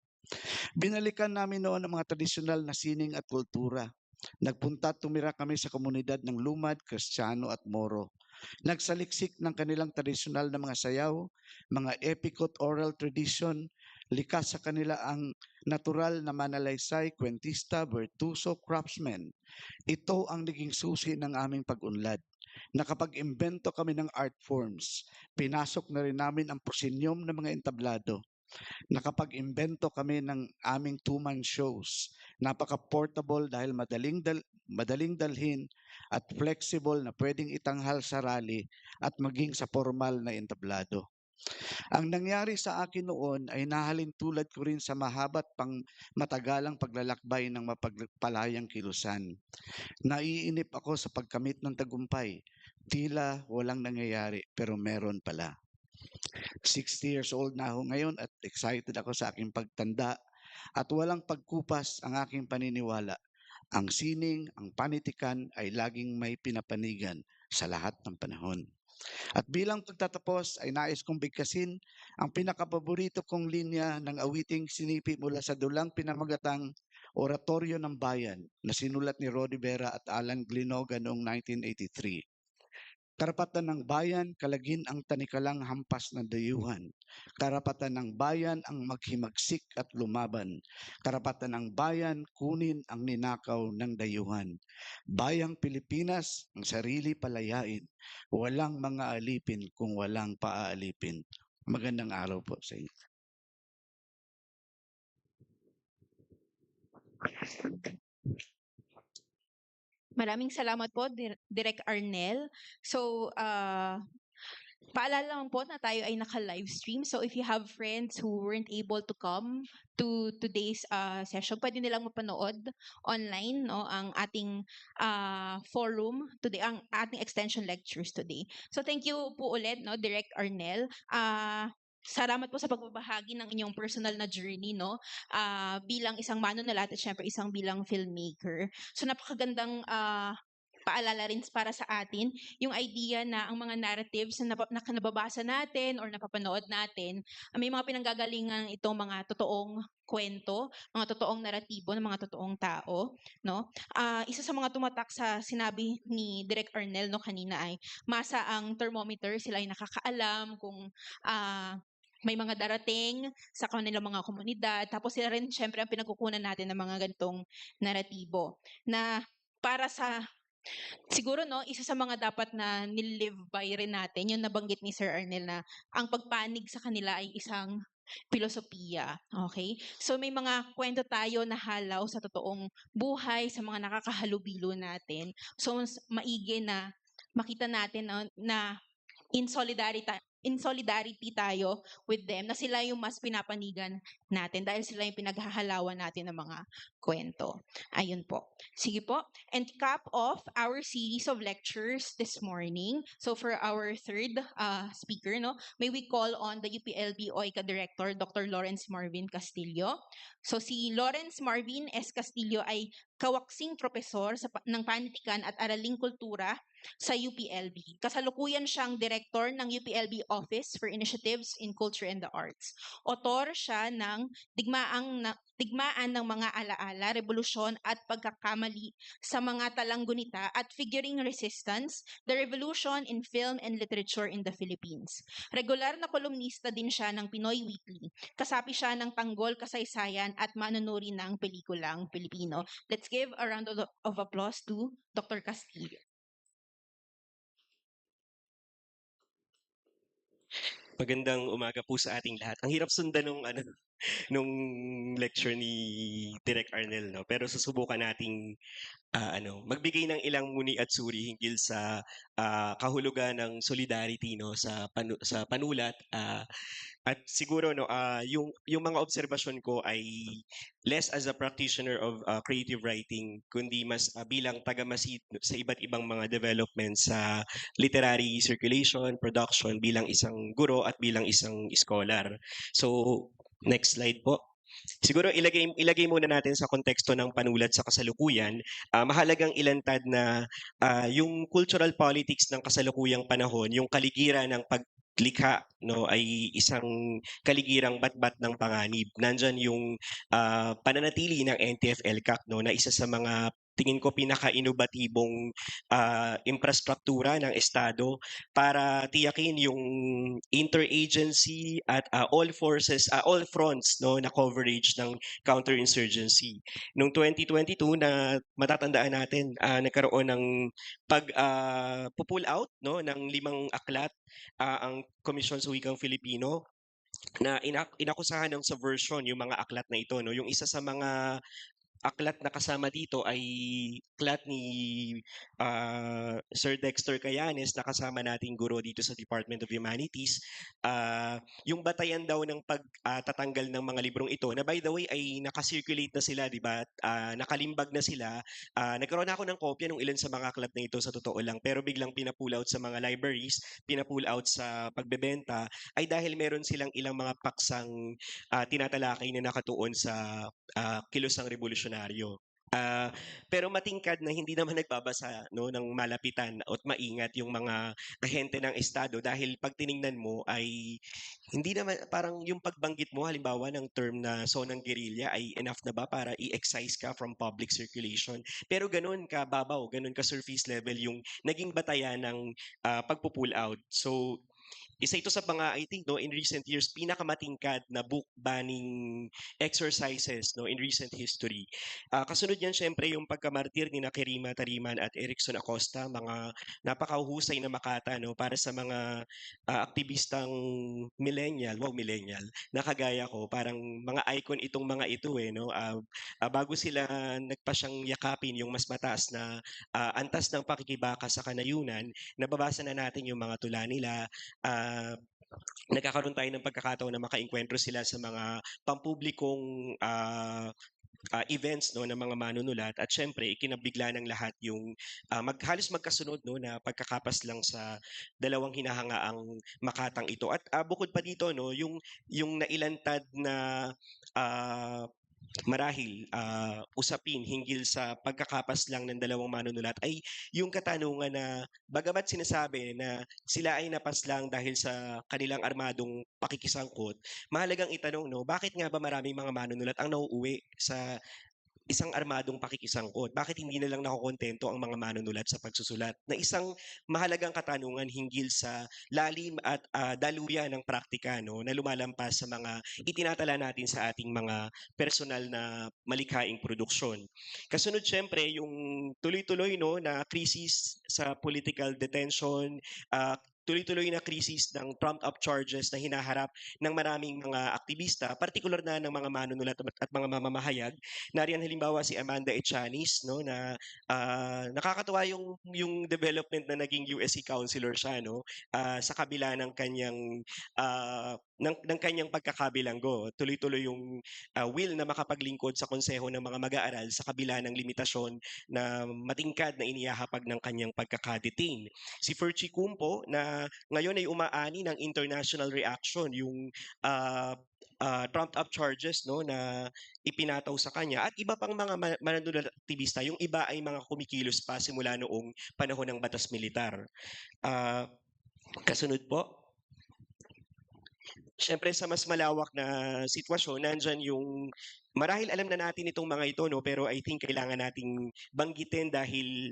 Binalikan namin noon ang mga tradisyonal na sining at kultura. Nagpunta at tumira kami sa komunidad ng Lumad, Kristiyano at Moro. Nagsaliksik ng kanilang tradisyonal na mga sayaw, mga epikot oral tradition, likas sa kanila ang natural na manalaysay, kwentista, virtuoso, craftsman. Ito ang naging susi ng aming pag-unlad. Nakapag-imbento kami ng art forms. Pinasok na rin namin ang prosinyum ng mga entablado. Nakapag-imbento kami ng aming two-man shows. Napaka-portable dahil madaling dalhin at flexible na pwedeng itanghal sa rally at maging sa formal na entablado. Ang nangyari sa akin noon ay nahalin tulad ko rin sa mahabat pang matagalang paglalakbay ng mapagpalayang kilusan. Naiinip ako sa pagkamit ng tagumpay. Tila walang nangyayari pero meron pala. 60 years old na ako ngayon at excited ako sa aking pagtanda at walang pagkupas ang aking paniniwala. Ang sining, ang panitikan ay laging may pinapanigan sa lahat ng panahon. At bilang pagtatapos ay nais kong bigkasin ang pinakapaborito kong linya ng awiting sinipi mula sa dulang pinamagatang Oratorio ng Bayan na sinulat ni Rodi Vera at Alan Glinoga noong 1983. Karapatan ng bayan, kalagin ang tanikalang hampas ng dayuhan. Karapatan ng bayan ang maghimagsik at lumaban. Karapatan ng bayan, kunin ang ninakaw ng dayuhan. Bayang Pilipinas, ang sarili palayain. Walang mga alipin kung walang paaalipin. Magandang araw po sa inyo. Maraming salamat po, Direk Arnel. So, paalala lang po na tayo ay naka-live stream. So, if you have friends who weren't able to come to today's session, pwede nilang mapanood online, no, ang ating forum today, ang ating extension lectures today. So, thank you po ulit, no, Direk Arnel. Salamat po sa pagbabahagi ng inyong personal na journey, no, bilang isang manunulat at syempre isang bilang filmmaker. So, napakagandang paalala rin para sa atin yung idea na ang mga narratives na nababasa natin or napapanood natin, may mga pinanggagalingan itong mga totoong kwento, mga totoong naratibo ng mga totoong tao, no? Isa sa mga tumatak sa sinabi ni Direk Arnel no kanina ay masa ang thermometer, sila ay nakakaalam kung may mga darating sa kanilang mga komunidad. Tapos sila rin syempre ang pinagkukunan natin ng mga ganitong naratibo na para sa siguro no, isa sa mga dapat na nilive by rin natin, yung nabanggit ni Sir Arnel na ang pagpanig sa kanila ay isang filosofiya. Okay? So may mga kwento tayo na halaw sa totoong buhay, sa mga nakakahalubilo natin. So mas maigi na makita natin na in solidarity tayo with them, na sila yung mas pinapanigan natin dahil sila yung pinaghahalawan natin ng mga kwento. Ayun po. Sige po. And cap off our series of lectures this morning. So for our third speaker, no, may we call on the UPLB OICA Director, Dr. Lawrence Marvin Castillo. So si Lawrence Marvin S. Castillo ay kawaksing propesor ng panitikan at araling kultura sa UPLB. Kasalukuyan siyang director ng UPLB Office for Initiatives in Culture and the Arts. Otor siya ng digmaan ng mga alaala, revolusyon at pagkakamali sa mga talanggunita at figuring resistance, the revolution in film and literature in the Philippines. Regular na kolumnista din siya ng Pinoy Weekly. Kasapi siya ng Tanggol Kasaysayan at manunuri ng pelikulang Pilipino. Let's give a round of applause to Dr. Castillo. Magandang umaga po sa ating lahat. Ang hirap sundan nung nung lecture ni Direk Arnel, no? Pero susubukan nating magbigay ng ilang muni at suri hinggil sa kahulugan ng solidarity, no, sa panulat, at siguro, no, yung mga obserbasyon ko ay less as a practitioner of creative writing, kundi mas bilang tagamasid sa iba't ibang mga developments sa literary circulation, production, bilang isang guro at bilang isang scholar. So, next slide po. Siguro ilagay muna natin sa konteksto ng panulat sa kasalukuyan. Mahalagang ilantad na yung cultural politics ng kasalukuyang panahon, yung kaligiran ng paglikha, no, ay isang kaligirang batbat ng panganib. Nandyan yung pananatili ng NTF-ELCAC, no, na isa sa mga tingin ko pinaka-inobatibong infrastruktura ng Estado para tiyakin yung interagency at all fronts, no, na coverage ng counterinsurgency. Noong 2022 na matatandaan natin, nagkaroon ng pull out, no, ng 5 aklat ang Komisyon sa Wikang Filipino na inakusahan ng subversion yung mga aklat na ito, no. Yung isa sa mga aklat na kasama dito ay aklat ni Sir Dexter Cayanes na kasama nating guro dito sa Department of Humanities. Yung batayan daw ng pagtatanggal ng mga librong ito, na by the way ay nakacirculate na sila, di ba? Nakalimbag na sila. Nagkaroon ako ng kopya ng ilan sa mga aklat na ito sa totoo lang, pero biglang pinapull out sa mga libraries, pinapull out sa pagbebenta, ay dahil meron silang ilang mga paksang tinatalakay na nakatuon sa kilosang revolusyonaryo. Pero matingkad na hindi naman nagbabasa, no, ng malapitan at maingat yung mga ahente ng Estado, dahil pag tiningnan mo ay hindi naman, parang yung pagbanggit mo halimbawa ng term na zonang guerrilla ay enough na ba para i-excise ka from public circulation? Pero ganun ka babaw, ganun ka surface level yung naging batayan ng pagpo-pull out. So isa ito sa mga, I think, no, in recent years, pinakamatingkad na book banning exercises, no, in recent history. Kasunod yan, syempre, yung pagkamartir ni Kirima Tariman at Erickson Acosta, mga napakahusay na makata, no, para sa mga aktivistang millennial, na kagaya ko, parang mga icon itong mga ito, no. Bago sila nagpasyang yakapin yung mas mataas na antas ng pakikibaka sa kanayunan, nababasa na natin yung mga tula nila. Nagkakaroon tayo ng pagkakataon na makaengkwentro sila sa mga pampublikong events, no, ng mga manunulat, at syempre ikinabigla ng lahat yung halos magkasunod, no, na pagkakapas lang sa dalawang hinahangaang makatang ito. At bukod pa dito, no, yung nailantad na marahil usapin hinggil sa pagkakapas lang ng dalawang manunulat ay yung katanungan na bagamat sinasabi na sila ay napas lang dahil sa kanilang armadong pakikisangkot, mahalagang itanong, no, bakit nga ba maraming mga manunulat ang nauuwi sa isang armadong pakikisangkot? Bakit hindi na lang nakokontento ang mga manunulat sa pagsusulat? Na isang mahalagang katanungan hinggil sa lalim at daluyan ng praktika, no, na lumalampas sa mga itinatala natin sa ating mga personal na malikhaing produksyon. Kasunod, syempre, yung tuloy-tuloy, no, na krisis sa political detention, tuloy-tuloy na krisis ng trumped-up charges na hinaharap ng maraming mga aktivista, partikular na ng mga manunulat at mga mamamahayag. Nariyan halimbawa si Amanda Echanis, no, na nakakatuwa yung development na naging USC counselor siya, no, sa kabila ng kanyang ng kanyang pagkakabilanggo. Tuloy-tuloy yung will na makapaglingkod sa konseho ng mga mag-aaral sa kabila ng limitasyon na matingkad na inihahapag ng kanyang pagkakadetain. Si Ferchie Cumpo na ngayon ay umaani ng international reaction, yung trumped up charges no na ipinataw sa kanya at iba pang mga mananunal aktivista, yung iba ay mga kumikilos pa simula noong panahon ng batas militar. Kasunod po. Siyempre sa mas malawak na sitwasyon, nandyan yung marahil alam na natin itong mga ito, no? Pero I think kailangan nating banggitin dahil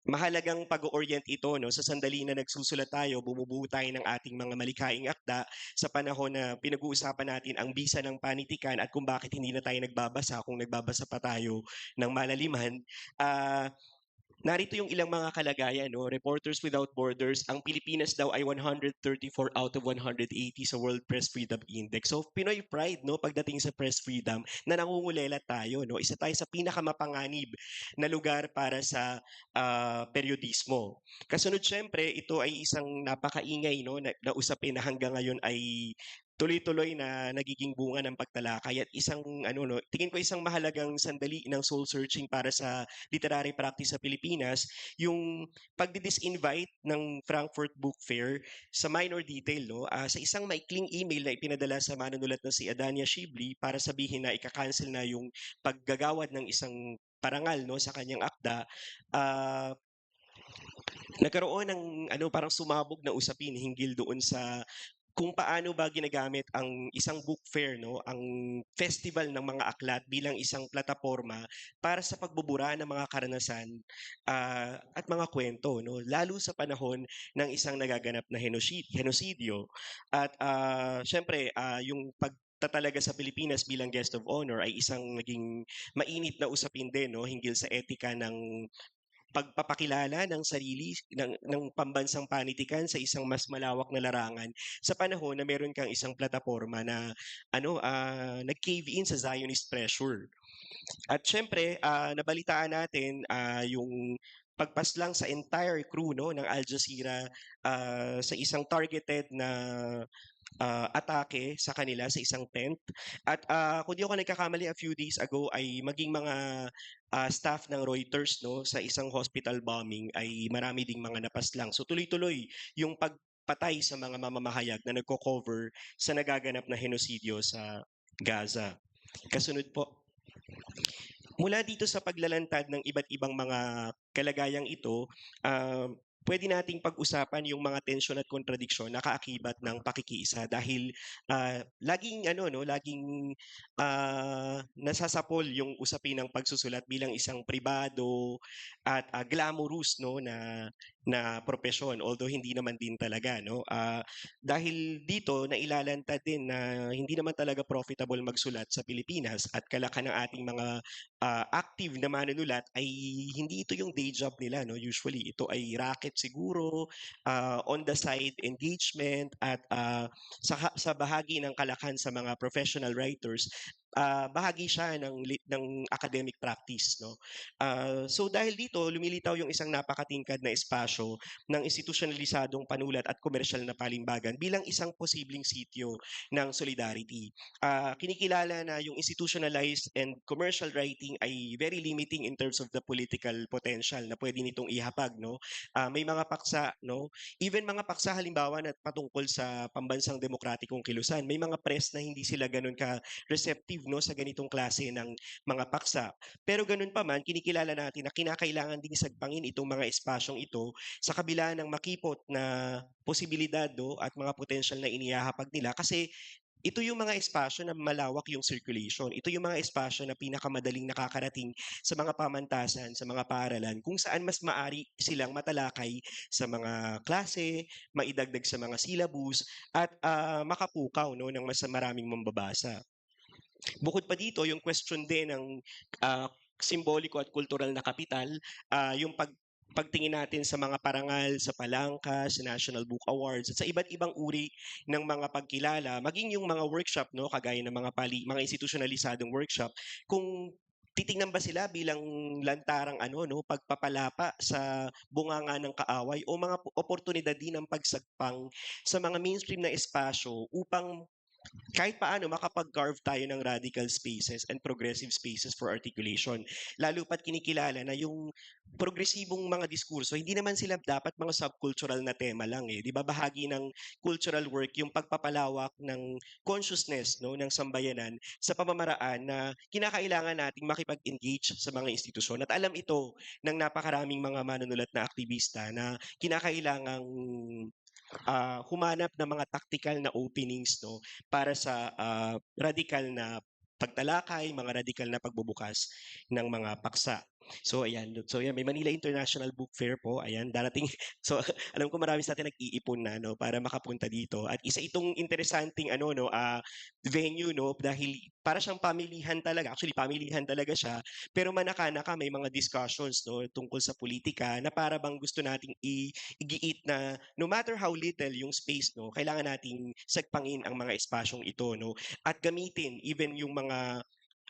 mahalagang pag-orient ito no sa sandali na nagsusulat tayo, bumubuo tayo ng ating mga malikhaing akda sa panahon na pinag-uusapan natin ang bisa ng panitikan at kung bakit hindi na tayo nagbabasa kung nagbabasa pa tayo ng malaliman. Narito yung ilang mga kalagayan, no? Reporters Without Borders, ang Pilipinas daw ay 134 out of 180 sa World Press Freedom Index. So, Pinoy pride, no? Pagdating sa press freedom, na nangungulela tayo, no? Isa tayo sa pinakamapanganib na lugar para sa periodismo. Kasunod, syempre, ito ay isang napakaingay, no? Na usapin na hanggang ngayon ay tuloy-tuloy na nagiging bunga ng pagtalakay at isang tingin ko isang mahalagang sandali ng soul searching para sa literary practice sa Pilipinas, yung pagdi-disinvite ng Frankfurt Book Fair sa minor detail, no? Sa isang maikling email na ipinadala sa manunulat na si Adania Shibli para sabihin na ika-cancel na yung paggagawad ng isang parangal, no, sa kanyang akda. Nagkaroon ng parang sumabog na usapin hinggil doon sa kung paano ba ginagamit ang isang book fair, no, ang festival ng mga aklat bilang isang plataporma para sa pagbubura ng mga karanasan at mga kwento, no, lalo sa panahon ng isang nagaganap na henosidyo. At syempre, yung pagtatalaga sa Pilipinas bilang guest of honor ay isang naging mainit na usapin din, no, hinggil sa etika ng pagpapakilala ng sarili ng pambansang panitikan sa isang mas malawak na larangan sa panahon na meron kang isang plataporma na nag-cave in sa Zionist pressure. At syempre, nabalitaan natin yung pagpaslang sa entire crew, no, ng Al Jazeera sa isang targeted na atake sa kanila sa isang tent. At kung di ako nagkakamali, a few days ago ay maging mga staff ng Reuters, no, sa isang hospital bombing ay marami ding mga napaslang. So tuloy-tuloy yung pagpatay sa mga mamamahayag na nagko-cover sa nagaganap na henosidyo sa Gaza. Kasunod po. Mula dito sa paglalantad ng iba't ibang mga kalagayang ito, pwede nating pag-usapan yung mga tensyon at kontradiksyon na kaakibat ng pakikiisa dahil laging nasasapol yung usapin ng pagsusulat bilang isang pribado at glamorous, no, na propesyon, although hindi naman din talaga, no. Dahil dito nailalantad din na hindi naman talaga profitable magsulat sa Pilipinas at kalaki ng ating mga active na manunulat ay hindi ito yung day job nila, no. Usually ito ay racket siguro, on the side engagement at sa bahagi ng kalakan sa mga professional writers, bahagi siya ng academic practice, no. So dahil dito lumilitaw yung isang napakatingkad na espasyo ng institusyonalisadong panulat at komersyal na palimbagan bilang isang posibleng sitio ng solidarity. Kinikilala na yung institutionalized and commercial writing ay very limiting in terms of the political potential na pwede nitong ihapag, no. May mga paksa, no, even mga paksa halimbawa na patungkol sa pambansang demokratikong kilusan, may mga press na hindi sila ganun ka receptive, no, sa ganitong klase ng mga paksa. Pero ganun pa man, kinikilala natin na kinakailangan ding sagpangin itong mga espasyong ito sa kabila ng makipot na posibilidad, no, at mga potential na inihahapag nila kasi ito yung mga espasyo na malawak yung circulation. Ito yung mga espasyo na pinakamadaling nakakarating sa mga pamantasan, sa mga paaralan, kung saan mas maari silang matalakay sa mga klase, maidagdag sa mga syllabus, at makapukaw, no, ng mas maraming mambabasa. Bukod pa dito, yung question din ng simboliko at kultural na kapital, yung pagtingin natin sa mga parangal, sa palangka, sa National Book Awards, at sa iba't ibang uri ng mga pagkilala, maging yung mga workshop, no, kagaya ng mga institusyonalisadong workshop, kung titingnan ba sila bilang lantarang pagpapalapa sa bunganga ng kaaway o mga oportunidad din ng pagsagpang sa mga mainstream na espasyo upang kahit paano makapag-carve tayo ng radical spaces and progressive spaces for articulation. Lalo pat kinikilala na yung progresibong mga diskurso, hindi naman sila dapat mga subcultural na tema lang eh. 'Di ba bahagi ng cultural work yung pagpapalawak ng consciousness no ng sambayanan sa pamamaraan na kinakailangan nating makipag-engage sa mga institusyon. At alam ito ng napakaraming mga manunulat na aktivista na kinakailangang humanap ng mga tactical na openings no para sa radikal na pagtalakay, mga radikal na pagbubukas ng mga paksa. So ayan, may Manila International Book Fair po. Ayan, darating. So alam ko marami sa atin nag-iipon na no para makapunta dito. At isa itong interesanting venue no dahil para siyang pamilihan talaga. Actually pamilihan talaga siya, pero manaka-naka may mga discussions no tungkol sa politika na para bang gusto nating igiit na no matter how little yung space no, kailangan nating sagpangin ang mga espasyong ito no at gamitin even yung mga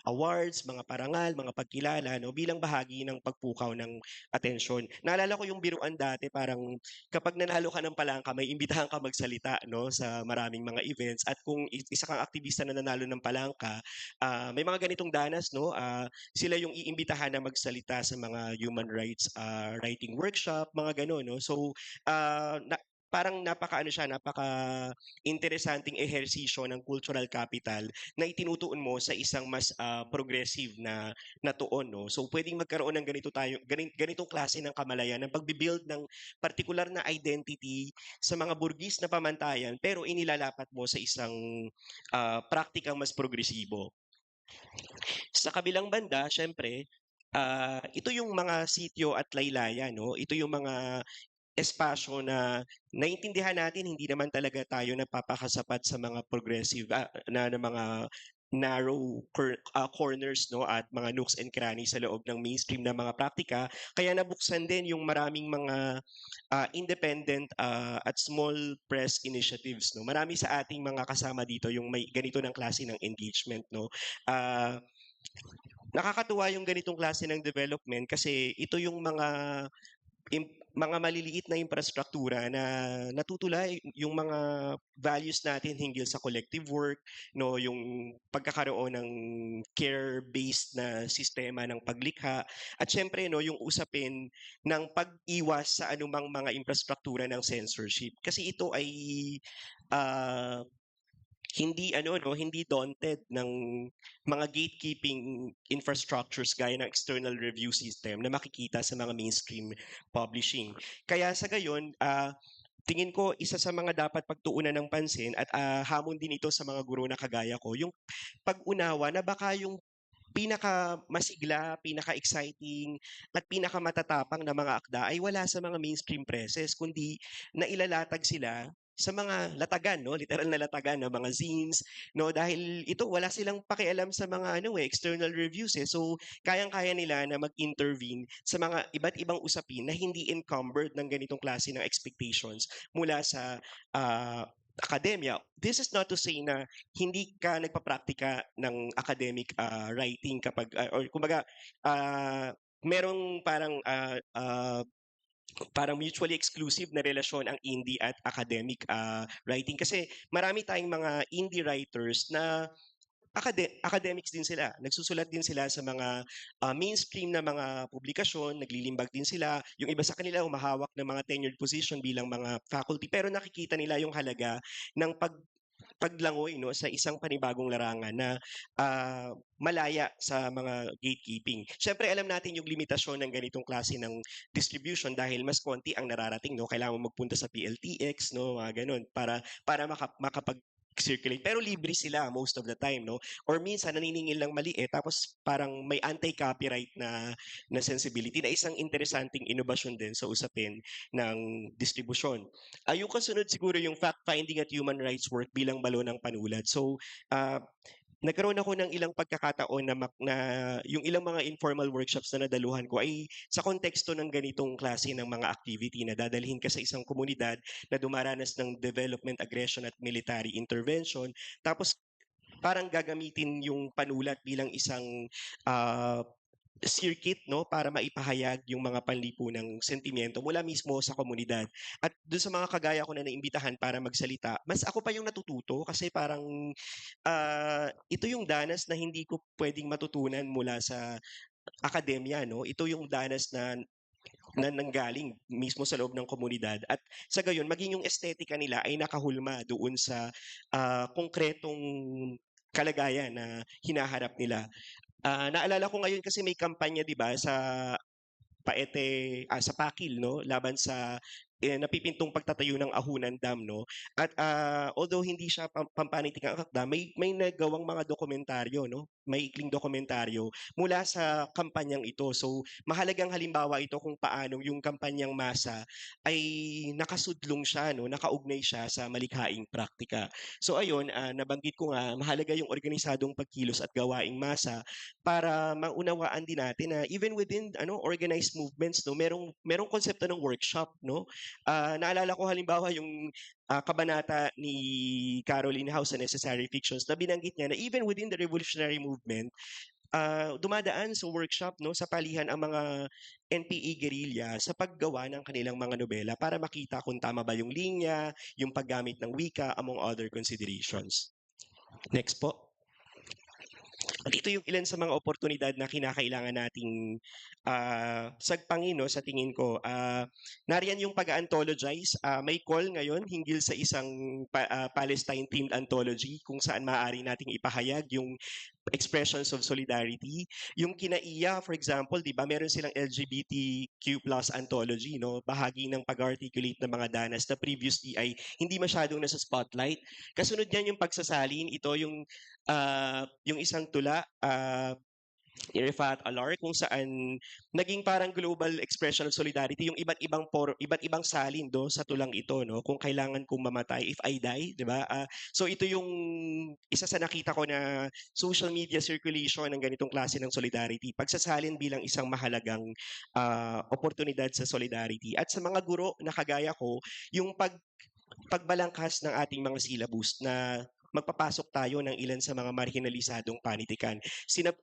awards, mga parangal, mga pagkilala no bilang bahagi ng pagpukaw ng atensyon. Naalala ko yung biruan dati parang kapag nanalo ka ng palangka may imbitahan ka magsalita no sa maraming mga events at kung isa kang aktivista na nanalo ng palangka, may mga ganitong danas no, sila yung iimbitahan na magsalita sa mga human rights writing workshop, mga gano'n no. So parang napaka interesanting ehersisyo ng cultural capital na itinutuon mo sa isang mas progressive na tuon no. So pwedeng magkaroon ng ganitong klase ng kamalayan ng pagbi-build ng partikular na identity sa mga burgis na pamantayan pero inilalapat mo sa isang praktikang mas progresibo. Sa kabilang banda, syempre, ito yung mga sityo at laylayan, no? Ito yung mga espasyo na naintindihan natin hindi naman talaga tayo napapakasapat sa mga progressive na mga narrow corners no at mga nooks and crannies sa loob ng mainstream na mga praktika kaya nabuksan din yung maraming mga independent at small press initiatives no marami sa ating mga kasama dito yung may ganito ng klase ng engagement no Ah, nakakatuwa yung ganitong klase ng development kasi ito yung mga maliliit na infrastruktura na natutulay yung mga values natin hinggil sa collective work, no, yung pagkakaroon ng care-based na sistema ng paglikha at syempre no yung usapin ng pag-iwas sa anumang mga infrastruktura ng censorship kasi ito ay ah, hindi daunted ng mga gatekeeping infrastructures gaya ng external review system na makikita sa mga mainstream publishing. Kaya sa gayon, tingin ko isa sa mga dapat pagtuunan ng pansin at hamon din ito sa mga guro na kagaya ko, yung pag-unawa na baka yung pinaka-masigla, pinaka-exciting, at pinaka-matatapang na mga akda ay wala sa mga mainstream presses, kundi nailalatag sila sa mga latagan, no? Literal na latagan ng mga zines, no? Dahil ito wala silang pakialam sa mga external reviews eh. So, kayang-kaya nila na mag-intervene sa mga iba't ibang usapin na hindi encumbered ng ganitong klase ng expectations mula sa akademya. This is not to say na hindi ka nagpapraktika ng academic writing kapag or kumbaga merong parang mutually exclusive na relasyon ang indie at academic writing kasi marami tayong mga indie writers na academics din sila. Nagsusulat din sila sa mga mainstream na mga publikasyon, naglilimbag din sila. Yung iba sa kanila humahawak ng mga tenured position bilang mga faculty pero nakikita nila yung halaga ng paglangoy no sa isang panibagong larangan na malaya sa mga gatekeeping. Siyempre alam natin yung limitasyon ng ganitong klase ng distribution dahil mas konti ang nararating no kailangan mo magpunta sa PLTX no mga ganun para makapag circulate pero libre sila most of the time no or minsan naniningil lang maliit tapos parang may anti-copyright na sensibility na isang interesanting inobasyon din sa usapin ng distribusyon. Yung kasunod siguro yung fact-finding at human rights work bilang balon ng panulat. So, nagkaroon ako ng ilang pagkakataon na yung ilang mga informal workshops na nadaluhan ko ay sa konteksto ng ganitong klase ng mga activity na dadalhin ka sa isang komunidad na dumaranas ng development, aggression at military intervention. Tapos parang gagamitin yung panulat bilang isang circuit, no, para maipahayag yung mga panlipunang sentimiento mula mismo sa komunidad. At dun sa mga kagaya ko na naimbitahan para magsalita, mas ako pa yung natututo kasi parang ito yung danas na hindi ko pwedeng matutunan mula sa akademya, no? Ito yung danas na nanggaling mismo sa loob ng komunidad at sa gayon maging yung estetika nila ay nakahulma doon sa konkretong kalagayan na hinaharap nila. Naalala ko ngayon kasi may kampanya 'di ba sa sa Pakil 'no, laban sa napipintong pagtatayo ng Ahunan Dam 'no. At although hindi siya pampanitikan akda, may nagawang mga dokumentaryo 'no, maikling dokumentaryo mula sa kampanyang ito. So, mahalagang halimbawa ito kung paano yung kampanyang masa ay nakasudlong siya 'no, nakaugnay siya sa malikhaing praktika. So ayun, nabanggit ko nga mahalaga yung organisadong pagkilos at gawaing masa para maunawaan din natin na even within organized movements no merong konsepto ng workshop no. Naalala ko halimbawa yung kabanata ni Caroline House sa Necessary Fictions na binanggit niya na even within the revolutionary movement dumadaan sa workshop no sa palihan ang mga NPA guerrilla sa paggawa ng kanilang mga nobela para makita kung tama ba yung linya, yung paggamit ng wika among other considerations. Next po. Ito yung ilan sa mga oportunidad na kinakailangan nating sagpangin no, sa tingin ko. Nariyan yung pag-anthologize. May call ngayon hinggil sa isang Palestine-themed anthology kung saan maaari nating ipahayag yung expressions of solidarity. Yung kinaiya, for example, di ba, meron silang LGBTQ plus anthology, no? Bahagi ng pag-articulate ng mga danas na previously ay hindi masyadong nasa spotlight. Kasunod niyan yung pagsasalin, ito yung isang tula, ni Rifat Alar kung saan naging parang global expression of solidarity yung iba't ibang salin do sa tulang ito no kung kailangan kong mamatay if I die, 'di ba? So ito yung isa sa nakita ko na social media circulation ng ganitong klase ng solidarity. Pagsasalin bilang isang mahalagang oportunidad sa solidarity at sa mga guro na kagaya ko, yung pagbalangkas ng ating mga syllabus na magpapasok tayo ng ilan sa mga marginalisadong panitikan.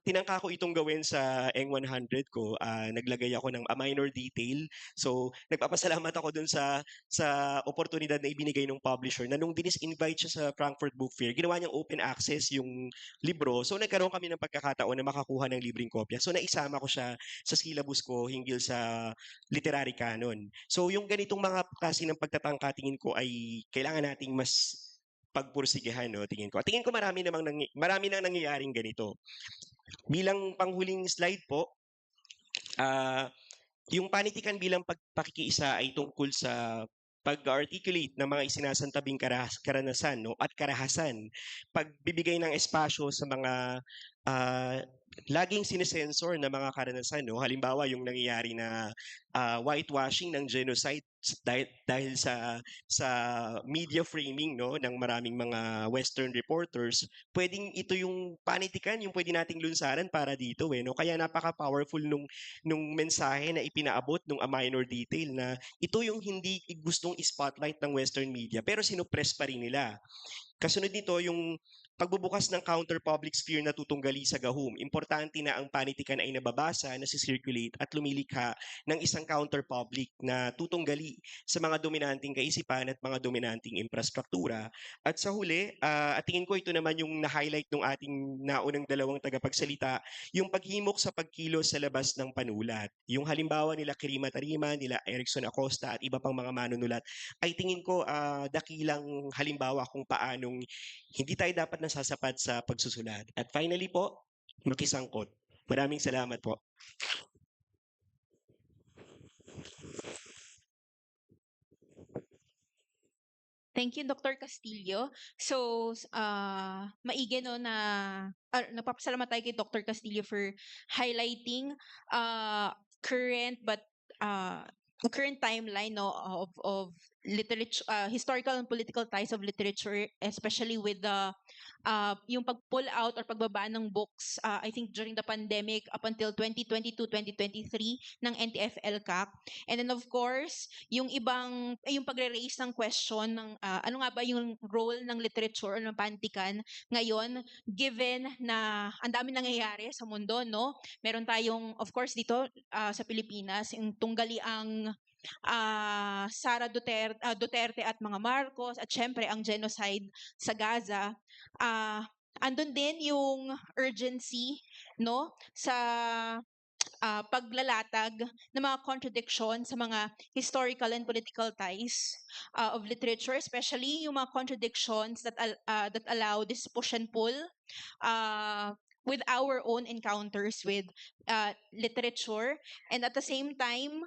Tinangka ko itong gawin sa Eng 100 ko. Naglagay ako ng a minor detail. So, nagpapasalamat ako dun sa oportunidad na ibinigay ng publisher na nung dinis-invite siya sa Frankfurt Book Fair, ginawa niyang open access yung libro. So, nagkaroon kami ng pagkakataon na makakuha ng libreng kopya. So, naisama ko siya sa syllabus ko hinggil sa literary canon. So, yung ganitong mga klase ng pagtatangka, tingin ko ay kailangan nating mas pagpursigihan no tingin ko. At tingin ko marami nang nangyayaring ganito. Bilang panghuling slide po, yung panitikan bilang pagpakikiisa ay tungkol sa pag-articulate ng mga isinasantabing karanasan no at karahasan, pagbibigay ng espasyo sa mga laging sinesensor na mga karanasan no, halimbawa yung nangyayari na whitewashing ng genocide dahil sa media framing no ng maraming mga western reporters. Pwedeng ito yung panitikan yung pwede nating lunsaran para dito no, kaya napaka-powerful nung mensahe na ipinaabot nung a minor detail na ito yung hindi gustong spotlight ng western media pero sinupress pa rin nila. Kasunod nito yung pagbubukas ng counter-public sphere na tutunggali sa gahum. Importante na ang panitikan ay nababasa, nasi-circulate at lumilikha ng isang counter-public na tutunggali sa mga dominanting kaisipan at mga dominanting infrastruktura. At sa huli, at tingin ko ito naman yung na-highlight ng ating naunang dalawang tagapagsalita, yung paghimok sa pagkilos sa labas ng panulat. Yung halimbawa nila Kirima Tarima, nila Erickson Acosta at iba pang mga manunulat ay tingin ko dakilang halimbawa kung paanong hindi tayo dapat nasasapat sa pagsusulat. At finally po, makisangkot. Maraming salamat po. Thank you, Dr. Castillo. So, maigi no na napapasalamat tayo kay Dr. Castillo for highlighting current current timeline no of literature, historical and political ties of literature, especially with the yung pag-pull out or pagbaba ng books, I think during the pandemic up until 2022-2023 ng NTF-ELCAC. And then of course, yung yung pagre-raise ng question ng ano nga ba yung role ng literature or ng pantikan ngayon, given na ang dami nangyayari sa mundo, no? Meron tayong, of course, dito sa Pilipinas, yung tunggaliang Sara Duterte at mga Marcos, at syempre ang genocide sa Gaza. Andun din yung urgency, no, sa paglalatag ng mga contradiction sa mga historical and political ties of literature, especially yung mga contradictions that allow this push and pull with our own encounters with literature. And at the same time,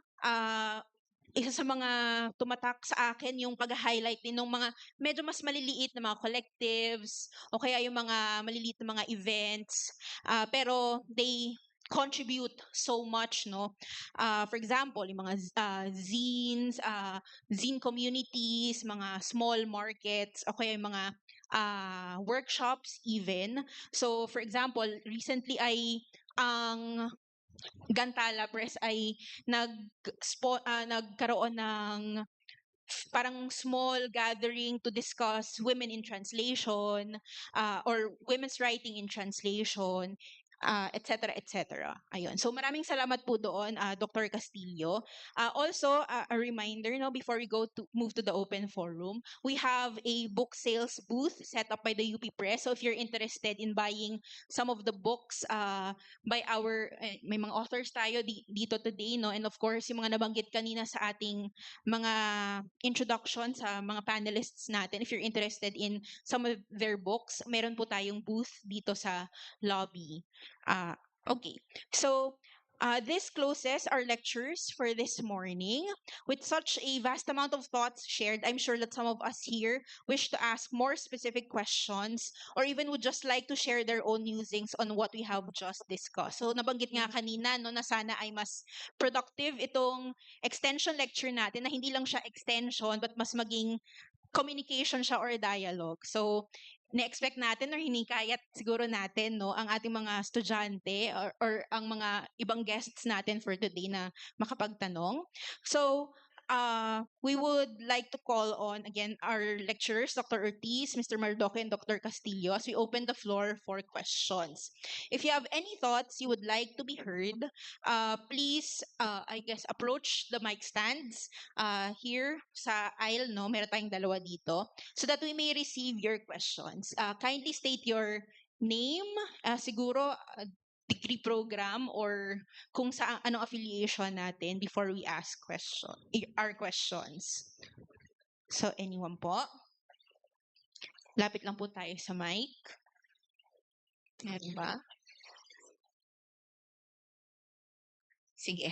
isa sa mga tumatak sa akin yung pag-highlight din ng mga medyo mas maliliit na mga collectives o kaya yung mga maliliit na mga events, pero they contribute so much, no? For example, yung mga zines, zine communities, mga small markets, o kaya yung mga workshops even. So, for example, recently ay ang Gantala Press ay nagkaroon ng parang small gathering to discuss women in translation, or women's writing in translation, et cetera, et cetera. Ayun. So maraming salamat po doon, Dr. Castillo. Also, a reminder, no, before we move to the open forum, we have a book sales booth set up by the UP Press. So if you're interested in buying some of the books by may mga authors tayo dito today, no, and of course yung mga nabanggit kanina sa ating mga introduction sa mga panelists natin, if you're interested in some of their books, meron po tayong booth dito sa lobby. Okay, so this closes our lectures for this morning. With such a vast amount of thoughts shared, I'm sure that some of us here wish to ask more specific questions or even would just like to share their own musings on what we have just discussed. So nabanggit nga kanina, no, na sana ay mas productive itong extension lecture natin, na hindi lang siya extension but mas maging communication siya or dialogue. So na-expect natin or hinikayat siguro natin, no, ang ating mga estudyante or ang mga ibang guests natin for today na makapagtanong. So we would like to call on again our lecturers, Dr. Ortiz, Mr. Mardoque, and Dr. Castillo, as we open the floor for questions. If you have any thoughts you would like to be heard, please, I guess, approach the mic stands here sa aisle, no? Meron tayong dalawa dito, so that we may receive your questions. Kindly state your name, siguro degree program or kung sa anong affiliation natin before we ask our questions. So anyone po? Lapit lang po tayo sa mic. Meron ba? Sige,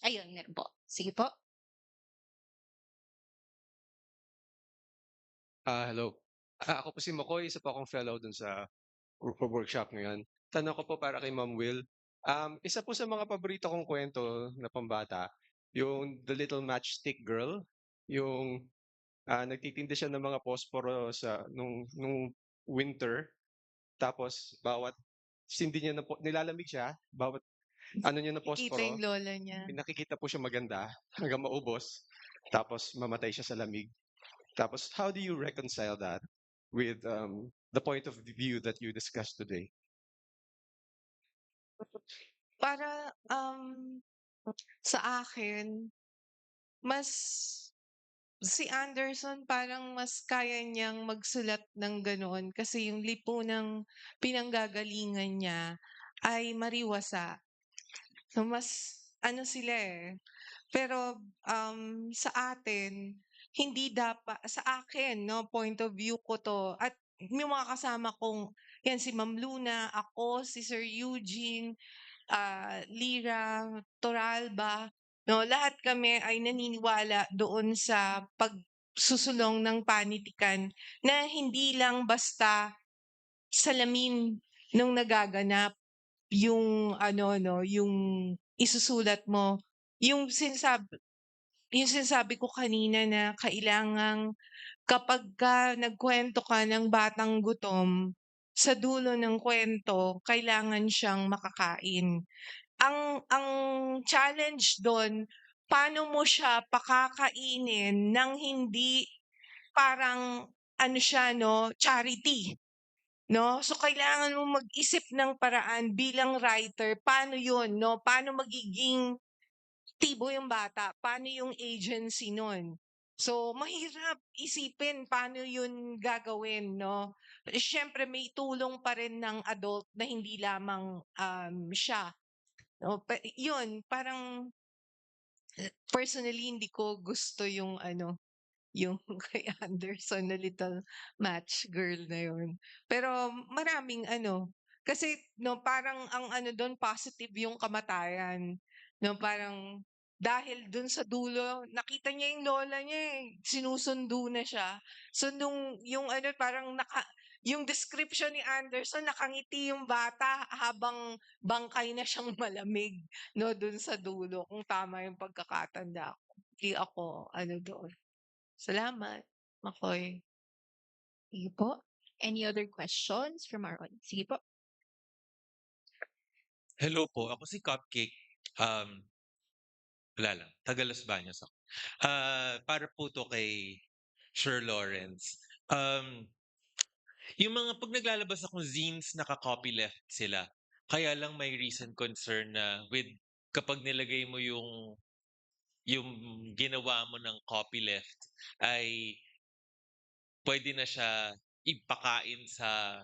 ayun, meron po. Sige po. Hello. Ako po si Makoy, isa po akong fellow dun sa workshop ngayon. Tanong ko po para kay Ma'am Will. Isa po sa mga paborito kong kwento na pambata, yung The Little Matchstick Girl, yung nagtitinda siya ng mga posporo nung winter, tapos bawat sindi niya nilalamig siya, bawat ano niya na Kita posporo, yung lola niya. nakikita po siya maganda hanggang maubos, tapos mamatay siya sa lamig. Tapos, how do you reconcile that with the point of view that you discussed today? Para sa akin, si Anderson parang mas kaya niyang magsulat ng ganoon kasi yung lipunang pinanggagalingan niya ay mariwasa. So mas ano sila eh. Pero sa atin, hindi dapat, sa akin, no, point of view ko to, at may mga kasama kong, yan si Ma'am Luna, ako, si Sir Eugene, Lira, Toralba, no, lahat kami ay naniniwala doon sa pagsusulong ng panitikan na hindi lang basta salamin nung nagaganap yung yung isusulat mo, yung sinasabi ko kanina na kailangang kapagka nagkuwento ka ng batang gutom, sa dulo ng kuwento kailangan siyang makakain. Ang challenge dun, paano mo siya pakakainin ng hindi parang ano siya 'no, charity, 'no? So kailangan mong mag-isip ng paraan bilang writer, paano 'yun 'no, paano magiging aktibo yung bata, paano yung agency nun. So mahirap isipin paano yun gagawin 'no. Siyempre may tulong pa rin ng adult na hindi lamang, siya 'no. Yun parang personally hindi ko gusto yung ano, yung kay Anderson na little match girl na yun. Pero maraming ano, kasi 'no parang ang ano dun positive yung kamatayan, 'no parang dahil dun sa dulo nakita niya yung lola niya, sinusundo na siya. So nung yung ano parang yung description ni Anderson nakangiti yung bata habang bangkay na siyang malamig 'no dun sa dulo kung tama yung pagkakatanda ko. Hindi ako ano doon. Salamat, Makoy. Sige po. Any other questions from our audience? Sige po. Hello po, ako si Cupcake. Wala lang, taga Los Baños ako. Para po to kay Sir Lawrence. Yung mga pag naglalabas akong zines, naka-copyleft sila. Kaya lang may recent concern na kapag nilagay mo yung ginawa mo ng copyleft ay pwede na siya ipakain sa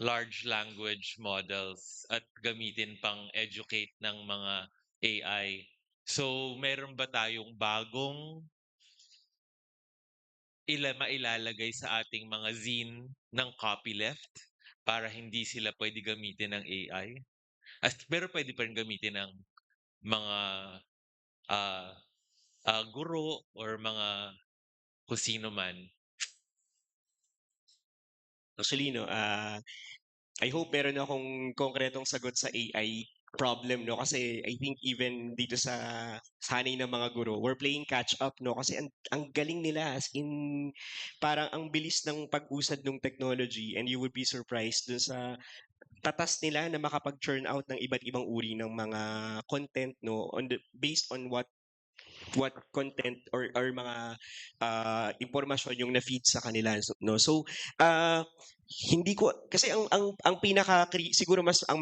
large language models at gamitin pang educate ng mga AI. So, meron ba tayong bagong mailalagay sa ating mga zine ng copyleft para hindi sila pwede gamitin ng AI? Pero pwede pa rin gamitin ng mga guro or mga kung sino man. Actually, no, I hope meron akong konkretong sagot sa AI problem, no? Kasi I think even dito sa sanay ng mga guro, we're playing catch up, no? Kasi ang galing nila, as in, parang ang bilis ng pag-usad ng technology, and you would be surprised dun sa tatas nila na makapag-churn out ng iba't ibang uri ng mga content, no? Based on what content or mga impormasyon yung na-feed sa kanila, no? So hindi ko kasi ang siguro mas ang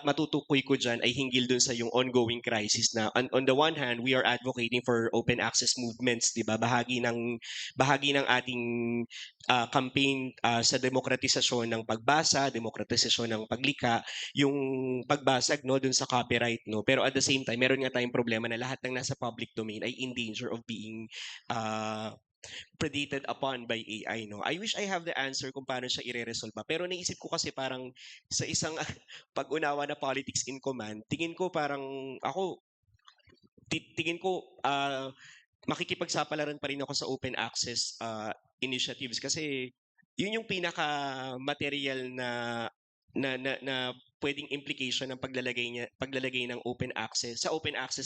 matutukoy ko diyan ay hinggil dun sa yung ongoing crisis na on the one hand we are advocating for open access movements, 'di ba? Bahagi ng ating campaign sa demokratisasyon ng pagbasa, demokratisasyon ng paglikha, yung pagbasag, no, dun sa copyright, no. Pero at the same time meron nga tayong problema na lahat ng nasa public domain ay in danger of being predated upon by AI, no? I wish I have the answer kung paano siya ire-resolve. Pero naisip ko kasi parang sa isang pag-unawa na politics in command, tingin ko makikipagsapalaran pa rin ako sa open access initiatives kasi yun yung pinaka material na pwedeng implication ng paglalagay ng open access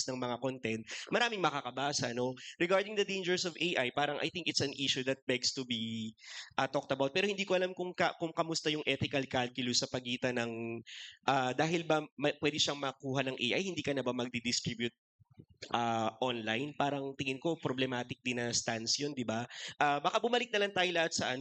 ng mga content. Maraming makakabasa, no? Regarding the dangers of AI, parang I think it's an issue that begs to be talked about. Pero hindi ko alam kung kamusta yung ethical calculus sa pagitan ng dahil ba pwede siyang makuha ng AI, hindi ka na ba magdi-distribute online? Parang tingin ko problematic din na stance yun, di ba? Baka bumalik na lang tayo lahat sa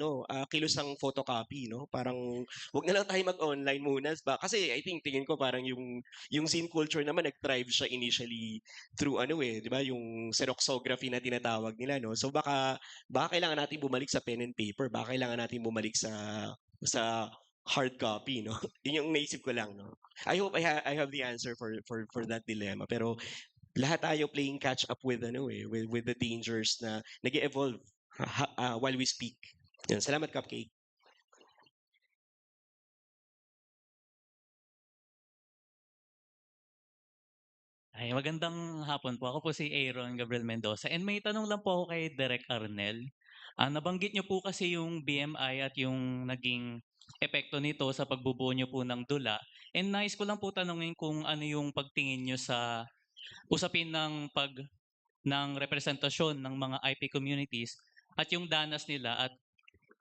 kilusang photocopy, no? Parang wag na lang tayo mag-online muna ba? Kasi I think tingin ko parang yung zine culture naman nag-thrive siya initially through di ba? Yung xeroxography na tinatawag nila, no? So baka kailangan natin bumalik sa pen and paper, baka kailangan natin bumalik sa hard copy, no? Yun yung naisip ko lang, no? I hope I have the answer for that dilemma. Pero lahat tayo playing catch up with with the dangers na nag-evolve while we speak. Yan, salamat Cupcake. Ay, magandang hapon po. Ako po si Aaron Gabriel Mendoza. And may tanong lang po ako kay Direk Arnel. Nabanggit niyo po kasi yung BMI at yung naging epekto nito sa pagbubuo niyo po ng dula. And nais ko lang po tanungin kung ano yung pagtingin niyo sa usapin ng representasyon ng mga IP communities at yung danas nila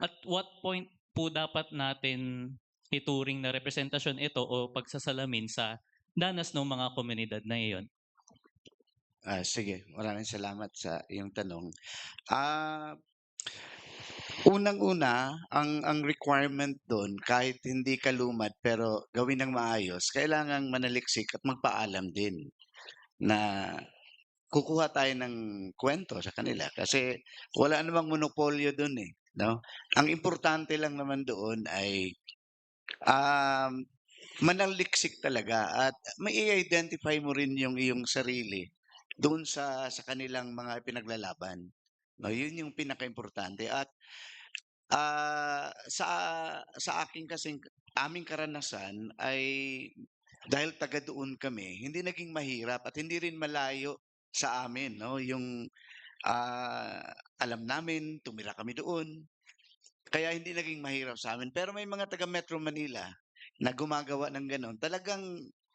at what point po dapat natin ituring na representasyon ito o pagsasalamin sa danas ng mga komunidad na iyon? Sige, maraming salamat sa iyong tanong. Unang-una, ang requirement do'n kahit hindi ka lumad pero gawin ng maayos, kailangang manaliksik at magpaalam din na kukuha tayo ng kwento sa kanila kasi wala namang monopolyo do'n, eh, 'no? Ang importante lang naman doon ay, um, manaliksik talaga at mai-identify mo rin yung iyong sarili doon sa kanilang mga pinaglalaban, 'no? Yun yung pinakaimportante at sa akin kasing aming karanasan ay dahil taga doon kami, hindi naging mahirap at hindi rin malayo sa amin, 'no, yung, alam namin, tumira kami doon, kaya hindi naging mahirap sa amin. Pero may mga taga Metro Manila na gumagawa ng gano'n, talagang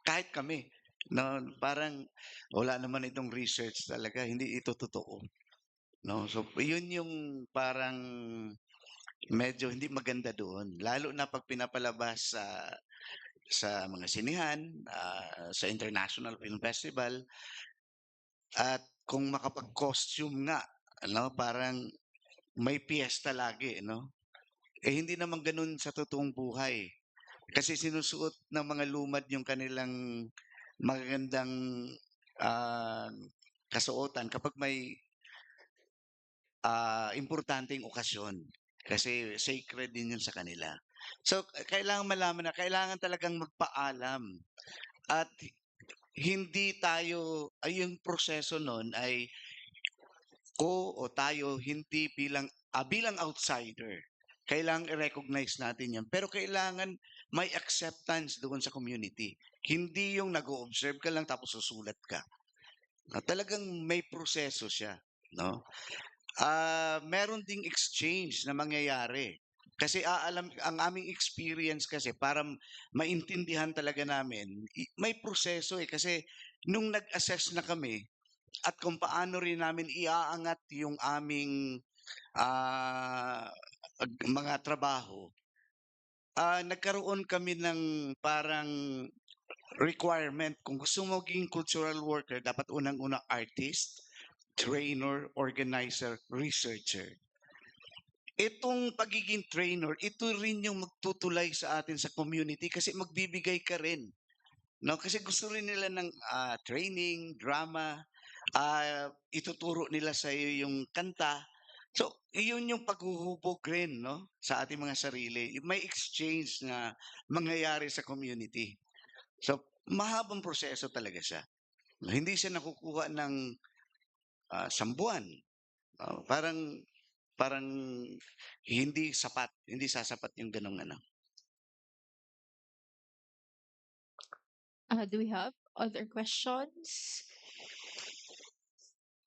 kahit kami, 'no, parang wala naman itong research talaga, hindi ito totoo, 'no. So, yun yung parang medyo hindi maganda doon, lalo na 'pag pinapalabas sa mga sinehan, sa International Film Festival at kung makapag-costume nga, ano, parang may piyesta lagi, 'no? Eh, hindi naman gano'n sa totoong buhay. Kasi sinusuot ng mga lumad yung kanilang magagandang, ah, kasuotan kapag may, importanteng okasyon. Kasi sacred din yun sa kanila. So, kailangan malaman na kailangan talagang magpaalam at hindi tayo yung proseso nun ay o tayo hindi bilang outsider. Kailangang i-recognize natin yan. Pero kailangan may acceptance doon sa community. Hindi yung nag-o-observe ka lang tapos susulat ka. Talagang may proseso siya, no? Meron ding exchange na mangyayari. Kasi ang aming experience kasi para maintindihan talaga namin, may proseso eh. Kasi nung nag-assess na kami at kung paano rin namin iaangat yung aming mga trabaho, nagkaroon kami ng parang requirement. Kung gusto mo maging cultural worker, dapat unang-una artist, trainer, organizer, researcher. Itong pagiging trainer, ito rin yung magtutulay sa atin sa community kasi magbibigay ka rin. No, kasi gusto rin nila ng training, drama, ituturo nila sa iyo yung kanta. So, iyon yung paghuhubog rin, no, sa ating mga sarili. May exchange na mangyayari sa community. So, mahabang proseso talaga siya. Hindi siya nakukuha ng sambuan. Parang hindi sasapat yung ganong ano. Do we have other questions?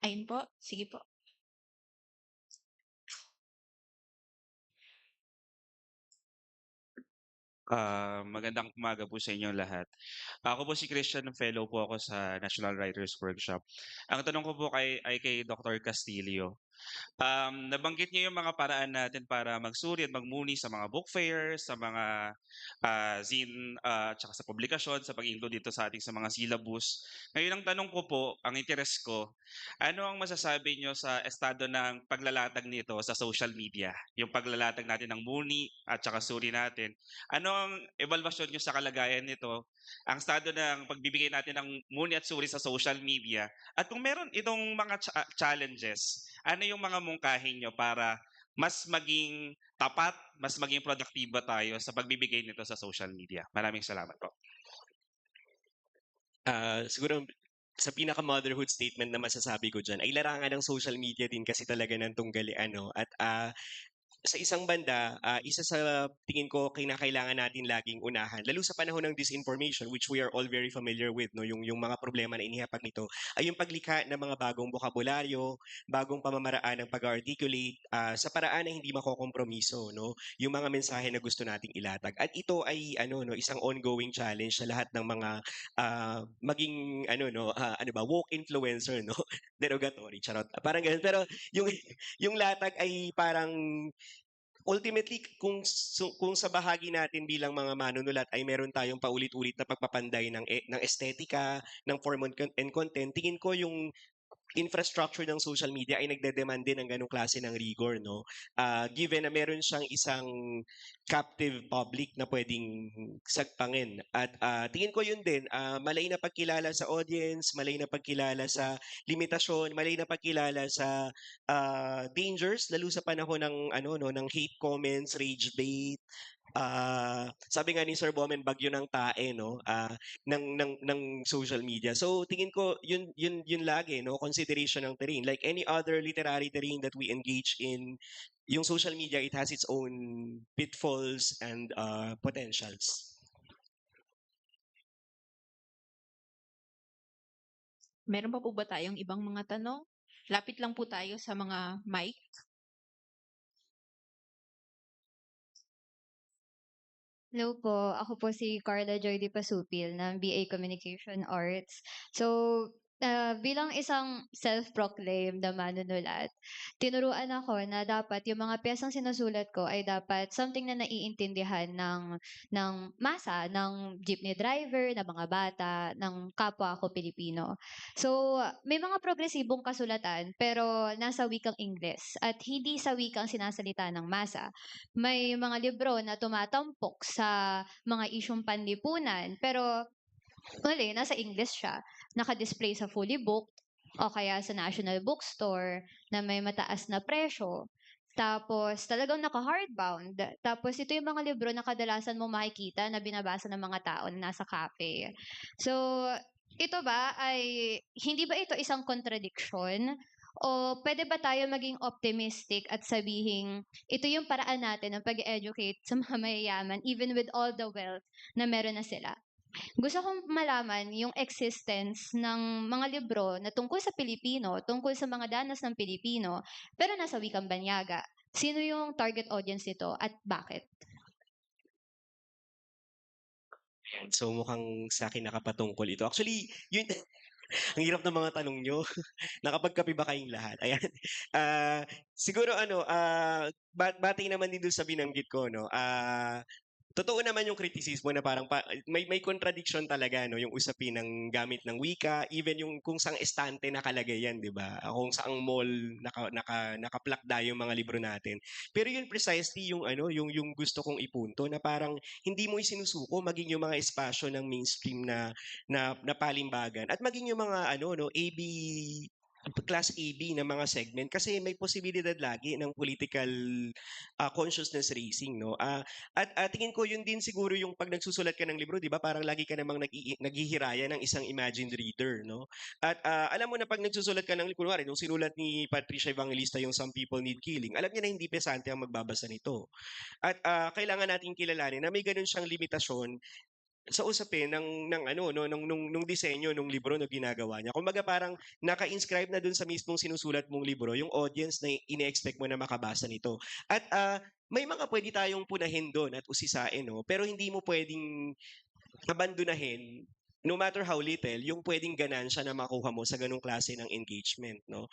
Ayun po. Sige po. Magandang umaga po sa inyong lahat. Ako po si Christian, fellow po ako sa National Writers Workshop. Ang tanong ko po ay kay Dr. Castillo. Nabanggit niyo yung mga paraan natin para magsuri at magmuni sa mga book fairs, sa mga zine, tsaka sa publikasyon, sa pag-include dito sa ating sa mga syllabus. Ngayon ang tanong ko po, ang interest ko, ano ang masasabi niyo sa estado ng paglalatag nito sa social media? Yung paglalatag natin ng muni at tsaka suri natin. Ano ang evaluasyon niyo sa kalagayan nito? Ang estado ng pagbibigay natin ng muni at suri sa social media? At kung meron itong mga challenges, ano yung mga mungkahin nyo para mas maging tapat, mas maging produktibo tayo sa pagbibigay nito sa social media? Maraming salamat po. Siguro sa pinaka-motherhood statement na masasabi ko dyan, ay larangan ng social media din kasi talaga ng tunggali at sa isang banda, isa sa tingin ko kinakailangan natin laging unahan, lalo sa panahon ng disinformation, which we are all very familiar with, no, yung mga problema na inihapag nito, ay yung paglikha ng mga bagong bokabularyo, bagong pamamaraan ng pag-articulate, sa paraan na hindi makokompromiso, no, yung mga mensahe na gusto nating ilatag. At ito ay no, isang ongoing challenge sa lahat ng mga maging woke influencer, no, derogatory, charot. Parang ganun. Pero yung yung latag ay parang ultimately kung sa bahagi natin bilang mga manunulat ay meron tayong paulit-ulit na pagpapanday ng estetika, ng form and content, tingin ko yung infrastructure ng social media ay nagde-demand din ng ganong klase ng rigor, no? Given na meron siyang isang captive public na pwedeng sagpangin. At tingin ko yun din, malay na pagkilala sa audience, malay na pagkilala sa limitasyon, malay na pagkilala sa dangers, lalo sa panahon ng ng hate comments, rage bait, sabi nga ni Sir Bomen, bagyo ng tae, no, ng social media. So tingin ko yun lagi, no, consideration ng terrain. Like any other literary terrain that we engage in, yung social media, it has its own pitfalls and potentials. Meron pa po ba tayong ibang mga tanong? Lapit lang po tayo sa mga mic. Hello po, ako po si Carla Joy de Pasupil ng BA Communication Arts. So, bilang isang self-proclaimed na manunulat, tinuruan ako na dapat yung mga piyesang sinusulat ko ay dapat something na naiintindihan ng masa, ng jeepney driver, ng mga bata, ng kapwa ko Pilipino. So, may mga progresibong kasulatan pero nasa wikang Ingles at hindi sa wikang sinasalita ng masa. May mga libro na tumatampok sa mga isyong panlipunan pero nasa English siya. Naka-display sa fully booked o kaya sa National Bookstore na may mataas na presyo. Tapos talagang naka-hardbound. Tapos ito yung mga libro na kadalasan mo makikita na binabasa ng mga tao na nasa cafe. So, ito ba ay, hindi ba ito isang contradiction? O pwede ba tayo maging optimistic at sabihin, ito yung paraan natin ng pag-educate sa mga mayayaman even with all the wealth na meron na sila? Gusto kong malaman yung existence ng mga libro na tungkol sa Pilipino, tungkol sa mga danas ng Pilipino, pero nasa wikang banyaga. Sino yung target audience nito at bakit? So mukhang sa akin nakapatungkol ito. Actually, yun ang hirap ng mga tanong nyo. Nakapagkape ba kayong lahat? Ayan. Siguro batay naman din doon sa binanggit ko, no. Totoo naman yung kritisismo na parang may contradiction talaga, no, yung usapin ng gamit ng wika, even yung kung saang estante nakalagay yan, 'di ba? Kung saang mall nakaplakda yung mga libro natin. Pero yun precisely yung yung gusto kong ipunto na parang hindi mo isinusuko maging yung mga espasyo ng mainstream na palimbagan at maging yung mga AB class AB na mga segment kasi may posibilidad lagi ng political consciousness raising, no. At tingin ko yun din siguro yung pag nagsusulat ka ng libro, 'di ba? Parang lagi ka namang naghihiraya ng isang imagined reader, no. At alam mo na pag nagsusulat ka ng libro, kunwari nung sinulat ni Patricia Evangelista yung Some People Need Killing, alam niya na hindi pesante ang magbabasa nito. At kailangan nating kilalanin na may ganun siyang limitasyon sa usapin nung disenyo nung libro na ginagawa niya. Kumbaga parang naka-inscribe na dun sa mismong sinusulat mong libro yung audience na ine-expect mo na makabasa nito. At may mga pwede tayong punahin doon at usisain, no? Pero hindi mo pwedeng abandonahin no matter how little, yung pwedeng ganansya na makuha mo sa ganung klase ng engagement, no?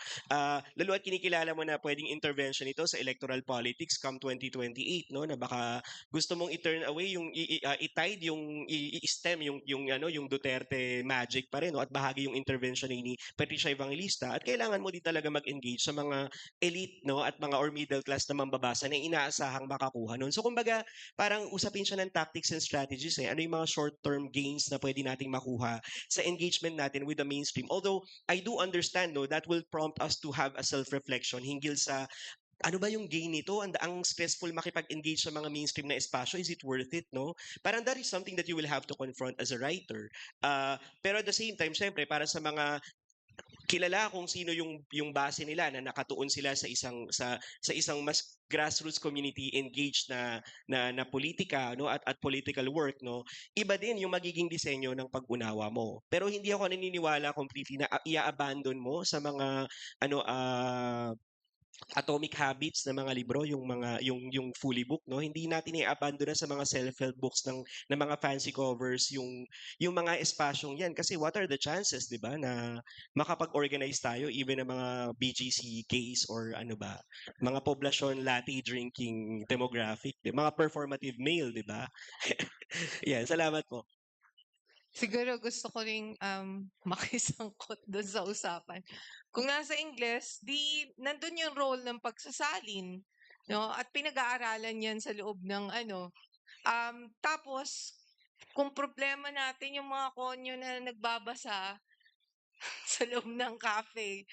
Lalo at kinikilala mo na pwedeng intervention ito sa electoral politics come 2028, no? Na baka gusto mong i-turn away yung i-tide yung i-stem yung Duterte magic pa rin, no? At bahagi yung intervention ni Patricia Evangelista at kailangan mo din talaga mag-engage sa mga elite, no? At mga or middle class na mambabasa na inaasahang makakuha nun. So kumbaga, parang usapin siya ng tactics and strategies ano yung mga short-term gains na pwede nating makuha sa engagement natin with the mainstream. Although, I do understand, no, that will prompt us to have a self-reflection hinggil sa ano ba yung gain nito? Ang stressful makipag-engage sa mga mainstream na espasyo. Is it worth it, no? Parang that is something that you will have to confront as a writer. Pero at the same time, syempre, para sa mga kilala kung sino yung base nila na nakatuon sila sa isang mas grassroots community engaged na politika, no, at political work, no. Iba din yung magiging disenyo ng pag-unawa mo. Pero hindi ako naniniwala completely na i-abandon mo sa mga Atomic Habits na mga libro, yung fully book, no. Hindi natin i-abandon sa mga self-help books ng mga fancy covers yung mga espasyong yan, kasi what are the chances, 'di ba, na makapag-organize tayo even ng mga BGC case or ano ba, mga poblasyon latte drinking demographic, mga performative male, 'di ba? Yan, salamat po. Siguro gusto ko ring makisangkot doon sa usapan. Kung nasa Ingles, di nandun yung role ng pagsasalin, no? At pinag-aaralan yan sa loob ng ano. Tapos, kung problema natin yung mga konyo na nagbabasa sa loob ng cafe,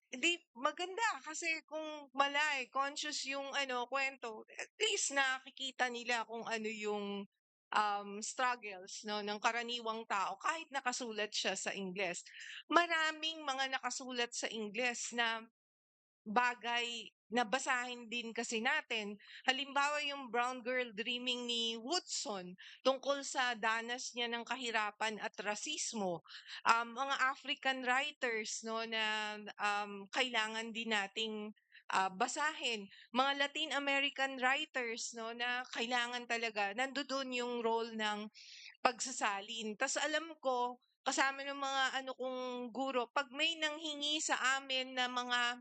di maganda kasi kung conscious yung kwento, at least nakikita nila kung ano yung struggles, no, ng karaniwang tao kahit nakasulat siya sa Ingles. Maraming mga nakasulat sa Ingles na bagay na basahin din kasi natin. Halimbawa yung Brown Girl Dreaming ni Woodson tungkol sa danas niya ng kahirapan at rasismo. Mga African writers, no, na kailangan din nating basahin. Mga Latin American writers, no, na kailangan talaga nandoon yung role ng pagsasalin. Tas alam ko kasama ng mga kong guro, pag may nanghingi sa amin na mga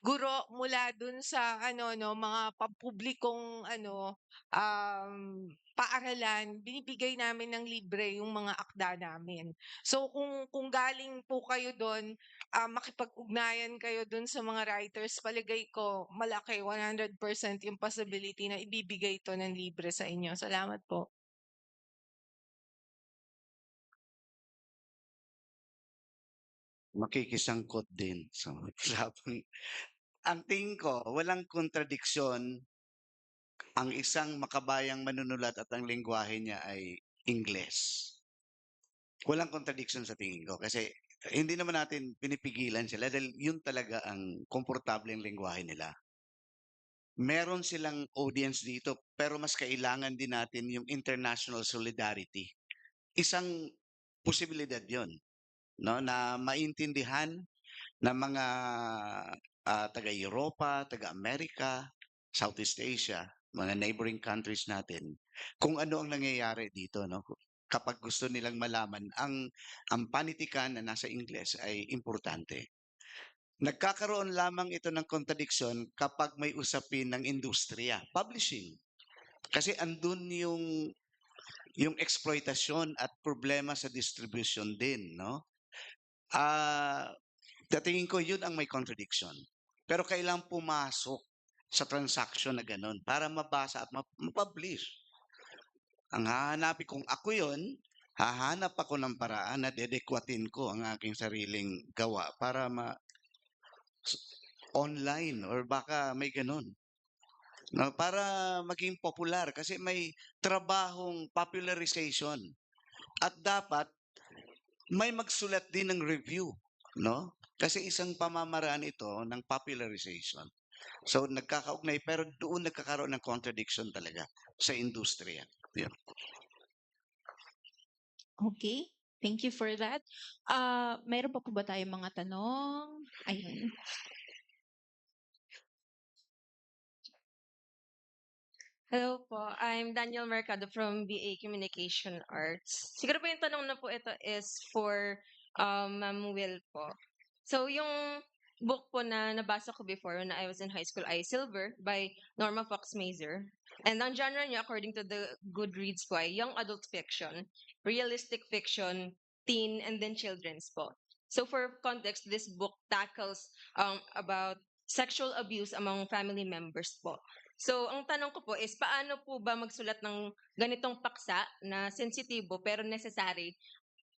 guro mula dun sa mga pampublikong paaralan, binibigay namin ng libre yung mga akda namin. So kung galing po kayo doon, makipag-ugnayan kayo doon sa mga writers, palagay ko malaki 100% yung possibility na ibibigay ito ng libre sa inyo. Salamat po. Makikisangkot din sa usapang. Ang tingin ko, walang kontradiksyon ang isang makabayang manunulat at ang lengguwahe niya ay Ingles. Walang contradiction sa tingin ko kasi hindi naman natin pinipigilan sila dahil yun talaga ang komportableng lengguwahe nila. Meron silang audience dito pero mas kailangan din natin yung international solidarity. Isang posibilidad yon, no, na maintindihan ng mga taga-Europa, taga-Amerika, Southeast Asia, mga neighboring countries natin, kung ano ang nangyayari dito, no? Kapag gusto nilang malaman ang panitikan na nasa Ingles ay importante. Nagkakaroon lamang ito ng contradiction kapag may usapin ng industriya, publishing. Kasi andun yung exploitasyon at problema sa distribution din, no? Tingin ko yun ang may contradiction. Pero kailangan pumasok sa transaction na ganun para mabasa at mapublish. Ang hahanapin kung ako yun, hahanap ako ng paraan na dedekwatin ko ang aking sariling gawa para online or baka may ganun. No, para maging popular kasi may trabahong popularization at dapat may magsulat din ng review, no? Kasi isang pamamaraan ito ng popularization. So nagkakaugnay pero doon nagkakaroon ng contradiction talaga sa industriya. Yeah. Okay. Thank you for that. Mayroon pa po ba tayong mga tanong? Ayun. Hello po, I'm Daniel Mercado from BA Communication Arts. Siguro po yung tanong na po ito is for Ma'am Will po. So yung book po na nabasa ko before when I was in high school ay Silver by Norma Fox Mazer. And ang genre niya according to the Goodreads po ay young adult fiction, realistic fiction, teen, and then children's po. So for context, this book tackles about sexual abuse among family members po. So, ang tanong ko po is, paano po ba magsulat ng ganitong paksa na sensitibo pero necessary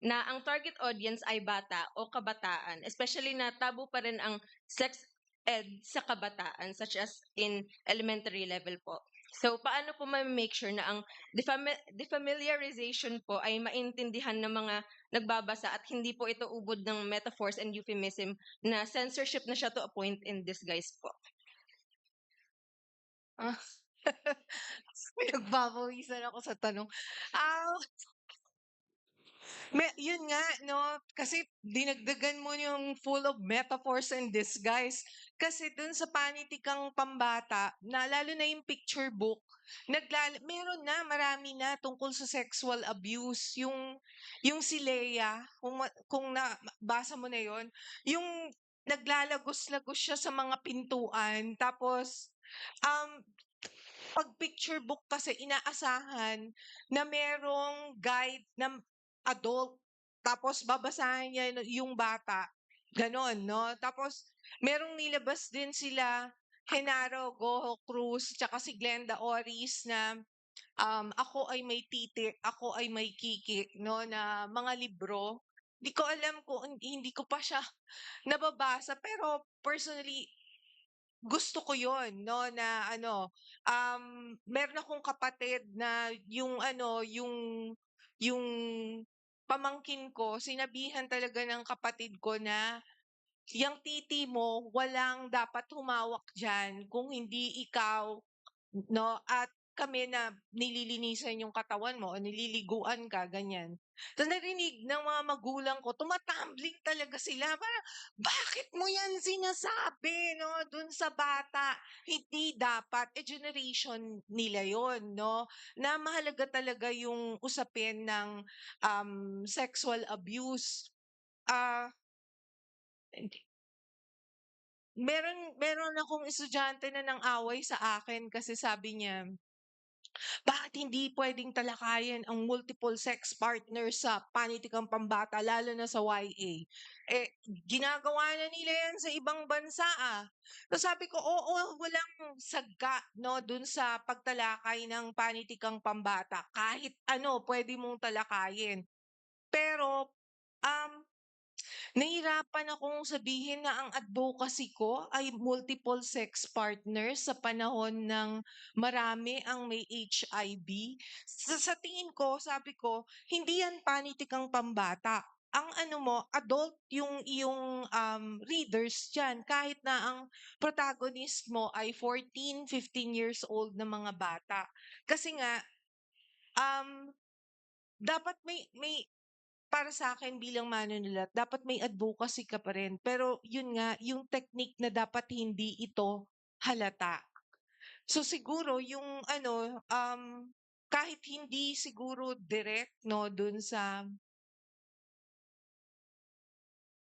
na ang target audience ay bata o kabataan, especially na tabu pa rin ang sex ed sa kabataan such as in elementary level po. So, paano po ma-make sure na ang defamiliarization po ay maintindihan ng mga nagbabasa at hindi po ito ubod ng metaphors and euphemism na censorship na siya to a point in disguise po? Ah, Pinagbabawisan ako sa tanong. Yun nga, no? Kasi dinagdagan mo yung full of metaphors and disguise. Kasi dun sa panitikang pambata, lalo na yung picture book, meron na, marami na tungkol sa sexual abuse. Yung si Leia, kung nabasa mo na yon, yung naglalagos-lagos siya sa mga pintuan. Tapos, um, pag picture book kasi inaasahan na merong guide na adult, tapos babasahin niya yung bata. Ganon, no? Tapos, merong nilabas din sila, Genaro Goho Cruz, tsaka si Glenda Oris na Ako ay may titi, ako ay may kiki, no? Na mga libro. Hindi ko alam kung hindi ko pa siya nababasa, pero personally, gusto ko yon, no, na meron akong kapatid na yung pamangkin ko, sinabihan talaga ng kapatid ko na yung titi mo walang dapat humawak diyan kung hindi ikaw, no, at kami na nililinisan yung katawan mo o nililiguan ka, ganyan. So narinig ng mga magulang ko, tumatumbling talaga sila. Parang, bakit mo yan sinasabi, no, dun sa bata? Hindi dapat. Generation nila yon, no? Na mahalaga talaga yung usapin ng sexual abuse. Ah, meron akong estudyante na nang away sa akin kasi sabi niya, bakit hindi pwedeng talakayin ang multiple sex partners sa panitikang pambata, lalo na sa YA? Ginagawa na nila yan sa ibang bansa, ah. So sabi ko, oo, walang sagga, no, dun sa pagtalakay ng panitikang pambata. Kahit ano, pwede mong talakayin. Pero, um, nahirapan akong sabihin na ang advocacy ko ay multiple sex partners sa panahon ng marami ang may HIV. Sa tingin ko, sabi ko, hindi yan panitikang pambata. Ang ano mo, adult yung iyong readers dyan. Kahit na ang protagonist mo ay 14, 15 years old na mga bata. Kasi nga, dapat may para sa akin bilang manunulat, dapat may advocacy ka pa rin. Pero yun nga, yung technique na dapat hindi ito halata. So siguro yung kahit hindi siguro direct, no, dun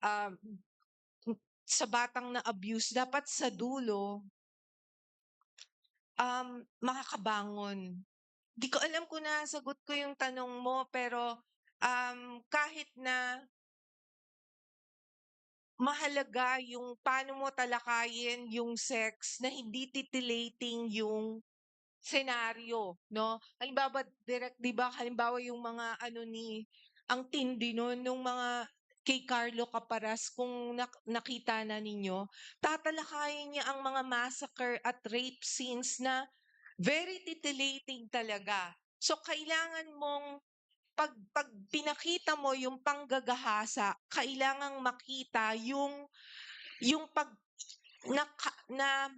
um, sa batang na abuse, dapat sa dulo, makakabangon. Di ko alam kung nasagot ko yung tanong mo, pero kahit na mahalaga yung paano mo talakayin yung sex na hindi titillating yung senaryo, no? Halimbawa, direct, di ba, halimbawa yung mga ang tindi nun, nung mga kay Carlo Caparas, kung nakita na ninyo, tatalakayin niya ang mga massacre at rape scenes na very titillating talaga. So, kailangan mong pag pinakita mo yung panggagahasa, kailangang makita yung na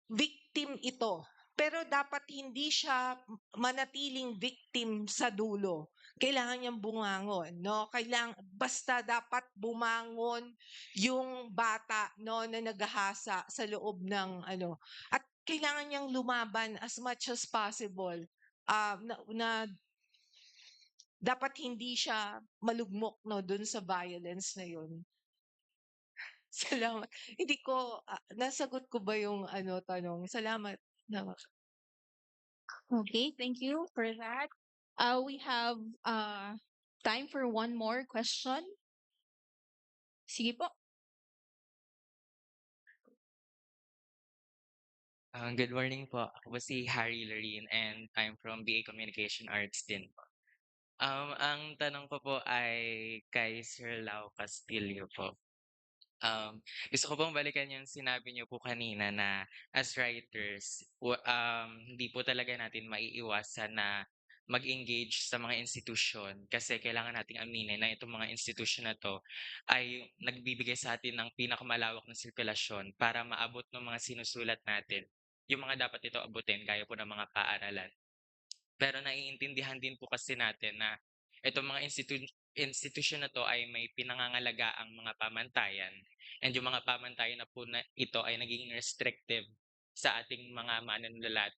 victim ito. Pero dapat hindi siya manatiling victim sa dulo. Kailangan niyang bumangon, no? Basta dapat bumangon yung bata, no, na naghahasa sa loob ng at kailangan niyang lumaban as much as possible. Na dapat hindi siya malugmok, no, dun sa violence na yun. Salamat. Hindi ko nasagot ko ba yung tanong? Salamat. Okay, thank you for that. We have time for one more question. Sige po. Good morning po. Ako po si Harry Loreen and I'm from BA Communication Arts din po. Ang tanong ko po ay kay Sir Lau Castillo po. Gusto ko pong balikan yung sinabi niyo po kanina na as writers, hindi po talaga natin maiiwasan na mag-engage sa mga institusyon kasi kailangan nating aminin na itong mga institusyon na 'to ay nagbibigay sa atin ng pinakamalawak na sirkulasyon para maabot ng mga sinusulat natin, yung mga dapat ito abutin gaya po ng mga paaralan. Pero naiintindihan din po kasi natin na itong mga institusyon na 'to ay may pinangangalagaang mga pamantayan and yung mga pamantayan na po na ito ay nagiging restrictive sa ating mga manunulat.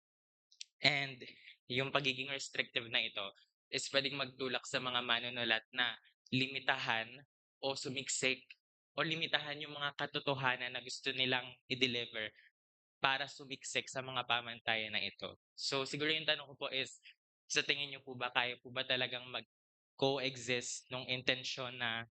And yung pagiging restrictive na ito is puwedeng magtulak sa mga manunulat na limitahan o sumiksik o limitahan yung mga katotohanan na gusto nilang i-deliver para sumiksik sa mga pamantayan na ito. So siguro yung tanong ko po is, sa tingin niyo po ba kaya po ba talagang mag-coexist nung intensyon na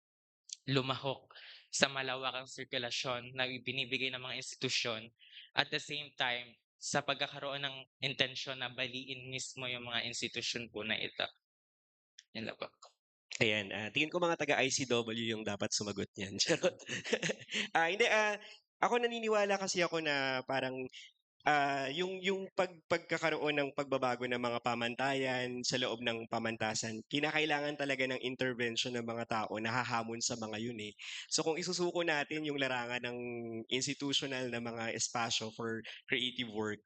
lumahok sa malawakang sirkulasyon na ibinibigay ng mga institusyon, at the same time sa pagkakaroon ng intensyon na baliin mismo yung mga institusyon po na ito? Yun lang po. Ayan, tingin ko mga taga-ICW yung dapat sumagot niyan, charot. Hindi, ako naniniwala kasi ako na parang, yung pagkakaroon ng pagbabago ng mga pamantayan sa loob ng pamantasan, kinakailangan talaga ng intervention ng mga tao na hahamon sa mga yun, eh. So kung isusuko natin yung larangan ng institutional na mga espasyo for creative work,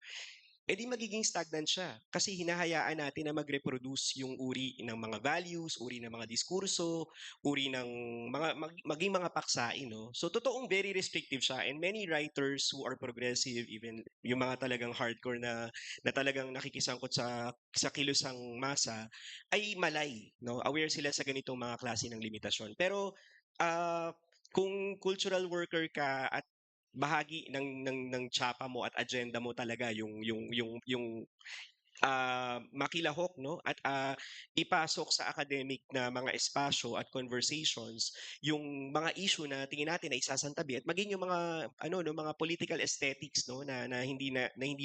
di magiging stagnant siya. Kasi hinahayaan natin na mag-reproduce yung uri ng mga values, uri ng mga diskurso, uri ng maging mga paksain, no? So, totoong very restrictive siya. And many writers who are progressive, even yung mga talagang hardcore na talagang nakikisangkot sa kilusang masa, ay malay, no? Aware sila sa ganitong mga klase ng limitasyon. Pero, kung cultural worker ka at bahagi ng tsapa mo at agenda mo talaga yung makilahok, no, at ipasok sa academic na mga espasyo at conversations yung mga issue na tingin natin na isasantabi at maging yung mga ano no mga political aesthetics, no, na hindi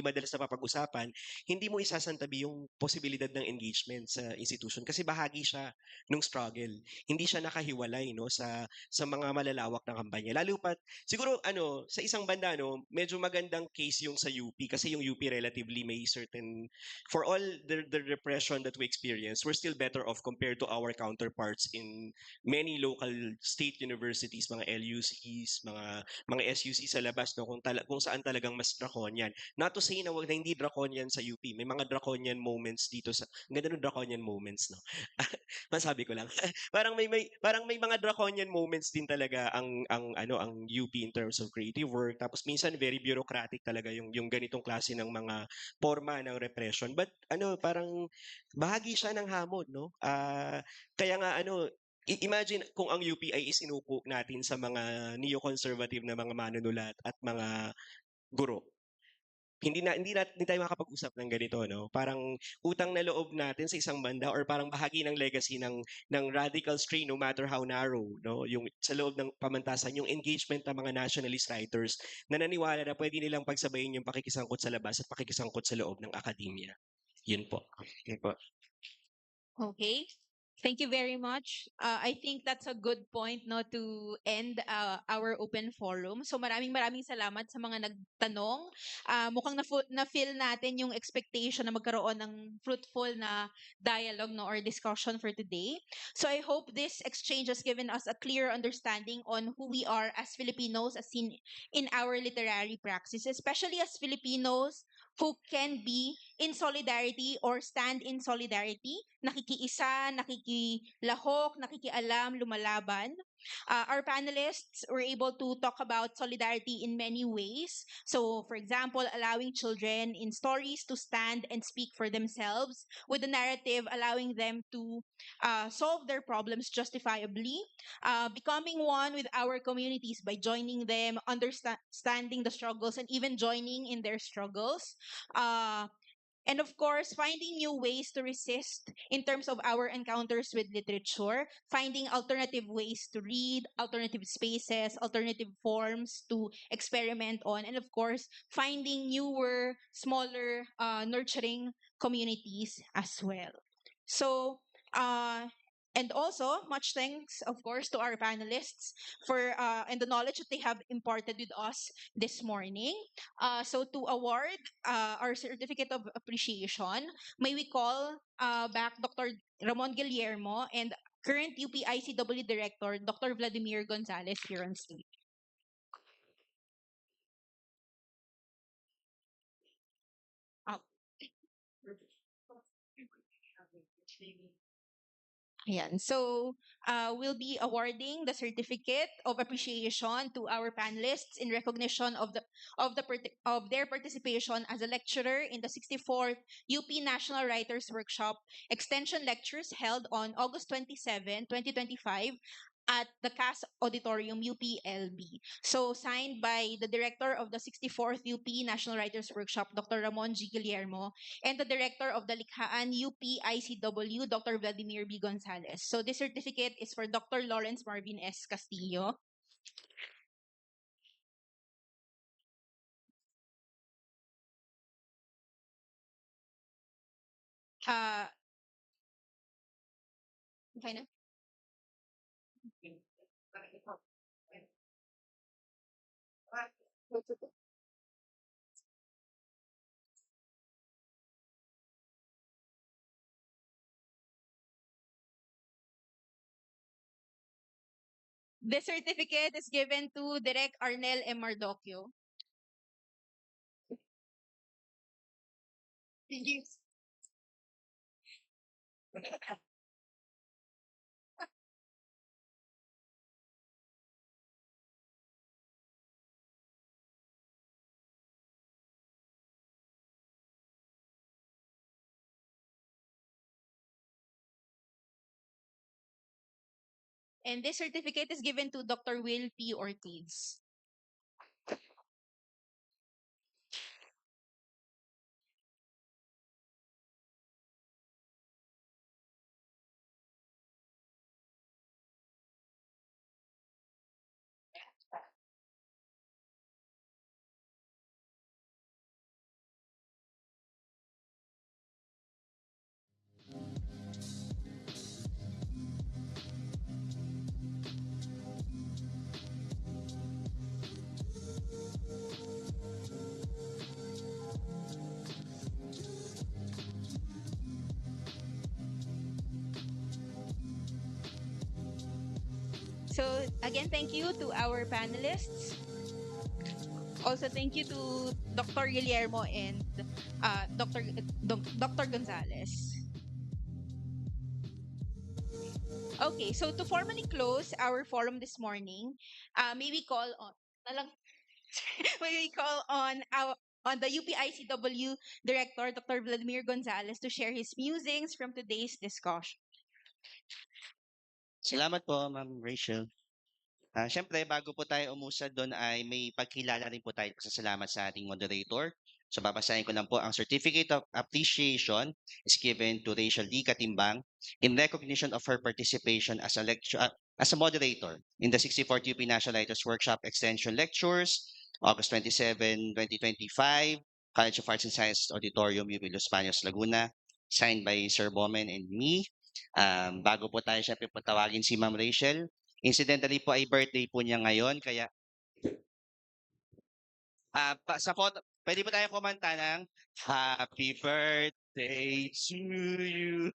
madalas napapag-usapan, hindi mo isasantabi yung posibilidad ng engagement sa institution kasi bahagi siya nung struggle. Hindi siya nakahiwalay, no, sa mga malalawak na kampanya. Lalo pat siguro ano sa isang banda, no, medyo magandang case yung sa UP kasi yung UP relatively may certain, for all the repression that we experience, we're still better off compared to our counterparts in many local state universities, mga LUCs, mga SUC sa labas, no, kung saan talagang mas draconian. Not to say na wag na hindi draconian sa UP. May mga draconian moments dito sa ang ganda ng draconian moments, no. Masabi ko lang. Parang may mga draconian moments din talaga ang UP in terms of creative work. Tapos minsan very bureaucratic talaga yung ganitong klase ng mga forma ng repression. But ano, parang bahagi siya ng hamon, no? Kaya nga ano, imagine kung ang UP ay isinuko natin sa mga neoconservative na mga manunulat at mga guro. Hindi tayo makakapag-usap ng ganito, no? Parang utang na loob natin sa isang banda or parang bahagi ng legacy ng radical strain no matter how narrow, no? Yung sa loob ng pamantasan, yung engagement ng mga nationalist writers na naniwala na pwede nilang pagsabayin yung pakikisangkot sa labas at pakikisangkot sa loob ng akademya. Yun po. Yun po. Okay. Thank you very much. I think that's a good point no to end our open forum. So maraming salamat sa mga nagtanong. Mukhang na-feel natin yung expectation na magkaroon ng fruitful na dialogue no or discussion for today. So I hope this exchange has given us a clear understanding on who we are as Filipinos as seen in our literary practice, especially as Filipinos who can be in solidarity or stand in solidarity, nakikiisa, nakikilahok, nakikialam, lumalaban. Our panelists were able to talk about solidarity in many ways. So, for example, allowing children in stories to stand and speak for themselves, with the narrative allowing them to solve their problems justifiably, becoming one with our communities by joining them, understanding the struggles, and even joining in their struggles. Uh, and of course, finding new ways to resist in terms of our encounters with literature, finding alternative ways to read, alternative spaces, alternative forms to experiment on, and of course, finding newer, smaller, nurturing communities as well. So, And also, much thanks, of course, to our panelists for and the knowledge that they have imparted with us this morning. So, to award our certificate of appreciation, may we call back Dr. Ramon Guillermo and current UPICW Director, Dr. Vladimir Gonzalez, here on stage. Ayan. So, we'll be awarding the certificate of appreciation to our panelists in recognition of their participation as a lecturer in the 64th UP National Writers Workshop Extension Lectures held on August 27, 2025 at the CAS Auditorium UPLB. So signed by the director of the 64th UP National Writers Workshop, Dr. Ramon G. Guillermo, and the director of the Likhaan UP ICW, Dr. Vladimir B. Gonzalez. So this certificate is for Dr. Lawrence Marvin S. Castillo. Uh, okay na? This certificate is given to Direk Arnel M. Mardoquio. Yes. And this certificate is given to Dr. Will P. Ortiz. So again, thank you to our panelists. Also, thank you to Dr. Guillermo and Dr. Gonzalez. Okay, so to formally close our forum this morning, may we call on may we call on the UPICW Director, Dr. Vladimir Gonzalez, to share his musings from today's discussion. Salamat po, Ma'am Rachel. Siyempre, bago po tayo umusad doon ay may pagkilala rin po tayo pasasalamat sa ating moderator. So babasahin ko lang po, ang Certificate of Appreciation is given to Rachel D. Katimbang in recognition of her participation as a moderator in the 64th UP National Writers Workshop Extension Lectures, August 27, 2025, College of Arts and Sciences Auditorium, UP Los Baños, Laguna, signed by Sir Bowman and me. Bago po tayo syempre patawagin si Ma'am Rachel, incidentally po ay birthday po niya ngayon, kaya sa photo, pwede po tayo kumanta ng Happy Birthday to you,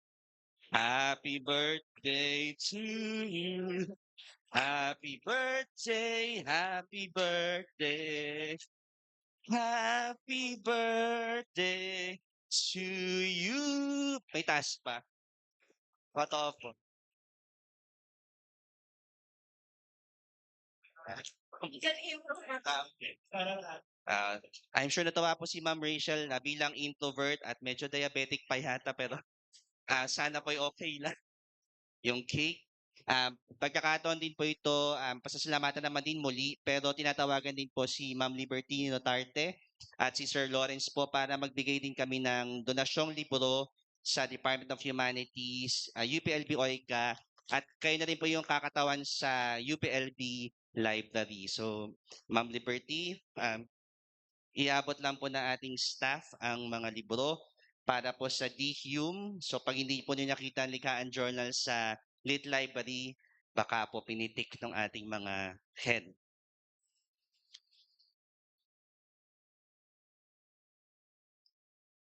Happy Birthday to you, Happy Birthday, Happy Birthday, Happy Birthday to you. May taas pa. Photo off po. I'm sure natawa po si Ma'am Rachel na bilang introvert at medyo diabetic pa yata, pero sana po okay lang yung cake. Pagkakataon din po ito, pasasalamatan naman din muli, pero tinatawagan din po si Ma'am Liberty Notarte at si Sir Lawrence po para magbigay din kami ng donasyong libro sa Department of Humanities, UPLB OICA, at kayo na rin po yung kakatawan sa UPLB Library. So, Ma'am Liberty, iabot lang po na ating staff ang mga libro para po sa DHUM. So, pag hindi po nyo nakita ang Likhaan Journal sa Lit Library, baka po pinitik ng ating mga head.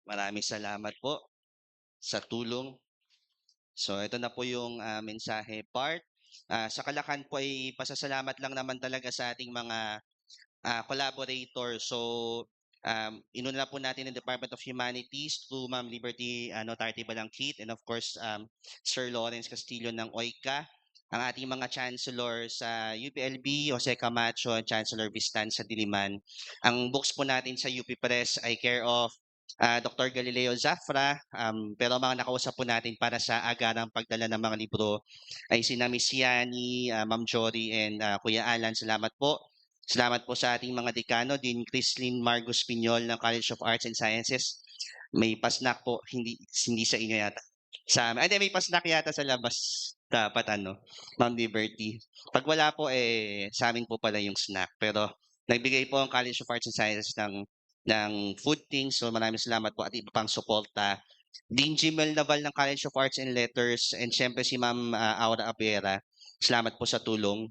Maraming salamat po sa tulong. So ito na po yung mensahe part. Sa Kalakan po ay pasasalamat lang naman talaga sa ating mga collaborator. So, inuna po natin ng Department of Humanities through Ma'am Liberty Notarty Balangkit and of course, Sir Lawrence Castillo ng OICA, ang ating mga chancellor sa UPLB, Jose Camacho, and Chancellor Vistan sa Diliman. Ang books po natin sa UP Press ay care of Dr. Galileo Zafra, pero mga nakausap po natin para sa agarang pagdala ng mga libro ay sina Miss Yani, Ma'am Jory, and Kuya Alan. Salamat po. Salamat po sa ating mga dekano, Dean Crislin Margos Piñol ng College of Arts and Sciences. May pasnak po, hindi sa inyo yata. May pasnak yata sa labas. Dapat Ma'am Liberty. Pag wala po, sa amin po pala yung snack. Pero nagbigay po ang College of Arts and Sciences ng food things. So maraming salamat po at iba pang suporta. Dean Jimel Naval ng College of Arts and Letters and syempre si Ma'am Aura Abera. Salamat po sa tulong.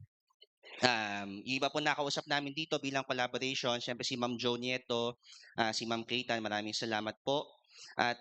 Iba po nakausap namin dito bilang collaboration, syempre si Ma'am Jo Nieto, si Ma'am Kaitan, maraming salamat po. At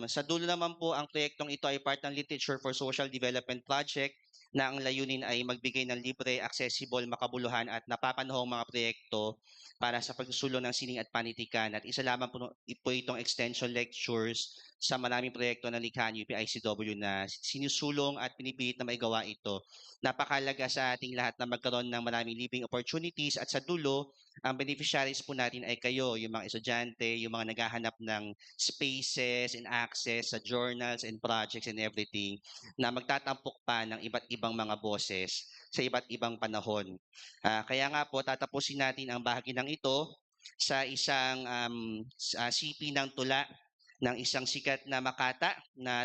sa dulo naman po, ang proyektong ito ay part ng Literature for Social Development Project na ang layunin ay magbigay ng libre, accessible, makabuluhan at napapanahong mga proyekto para sa pagsusulong ng sining at panitikan. At isa lamang po itong extension lectures sa maraming proyekto ng likha ng UPICW na sinusulong at pinipilit na maigawa ito. Napakalaga sa ating lahat na magkaroon ng maraming living opportunities at sa dulo, ang beneficiaries po natin ay kayo, yung mga estudyante, yung mga naghahanap ng spaces and access sa journals and projects and everything na magtatampok pa ng iba't ibang mga boses sa iba't ibang panahon. Kaya nga po, tatapusin natin ang bahagi ng ito sa isang CP ng tula ng isang sikat na Makata na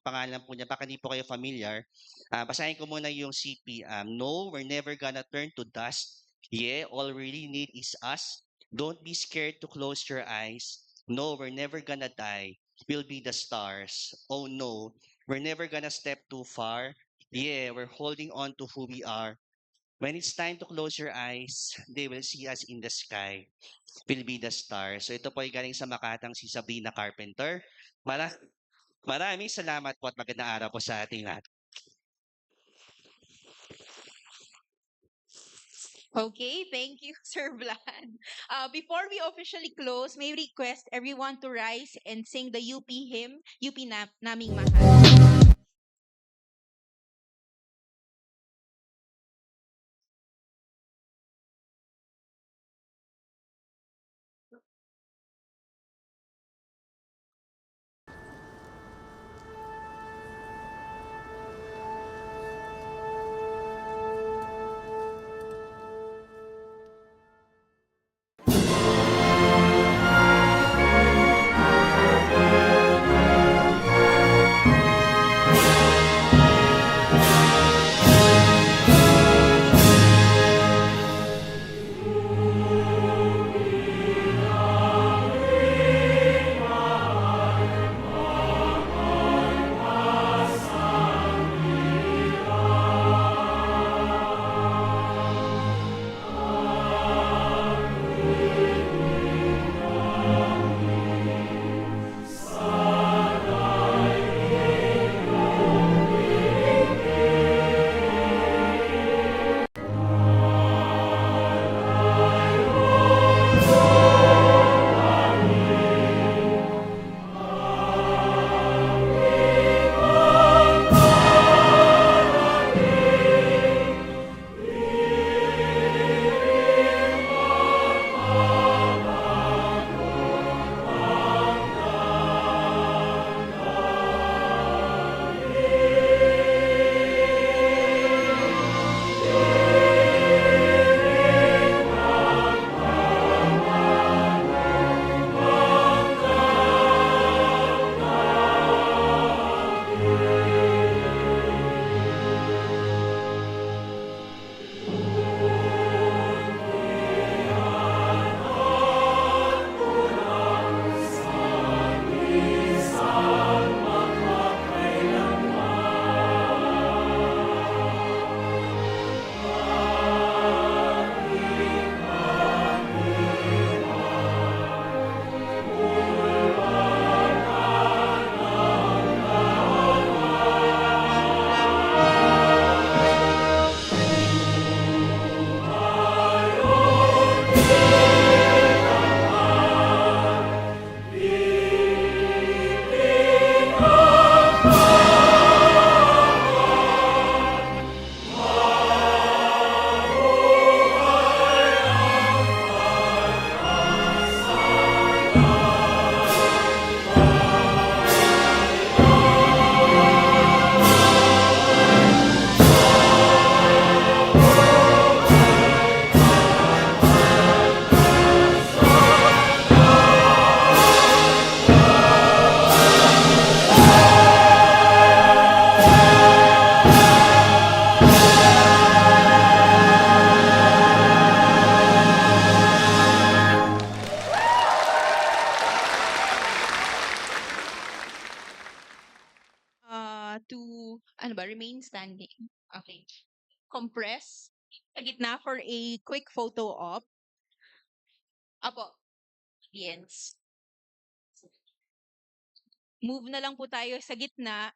pangalan po niya, baka hindi po kayo familiar. Basahin ko muna yung CP. No, we're never gonna turn to dust. Yeah, all we really need is us. Don't be scared to close your eyes. No, we're never gonna die. We'll be the stars. Oh no, we're never gonna step too far. Yeah, we're holding on to who we are. When it's time to close your eyes, they will see us in the sky. We'll be the stars. So ito po ay galing sa Makatang si Sabrina Carpenter. Maraming salamat po at magandang araw po sa ating lahat. Okay, thank you, Sir Vlad. Before we officially close, may request everyone to rise and sing the UP hymn, UP Naming Mahal. to, remain standing. Okay. Compress. Sa gitna for a quick photo op. Apo. Yes. Move na lang po tayo sa gitna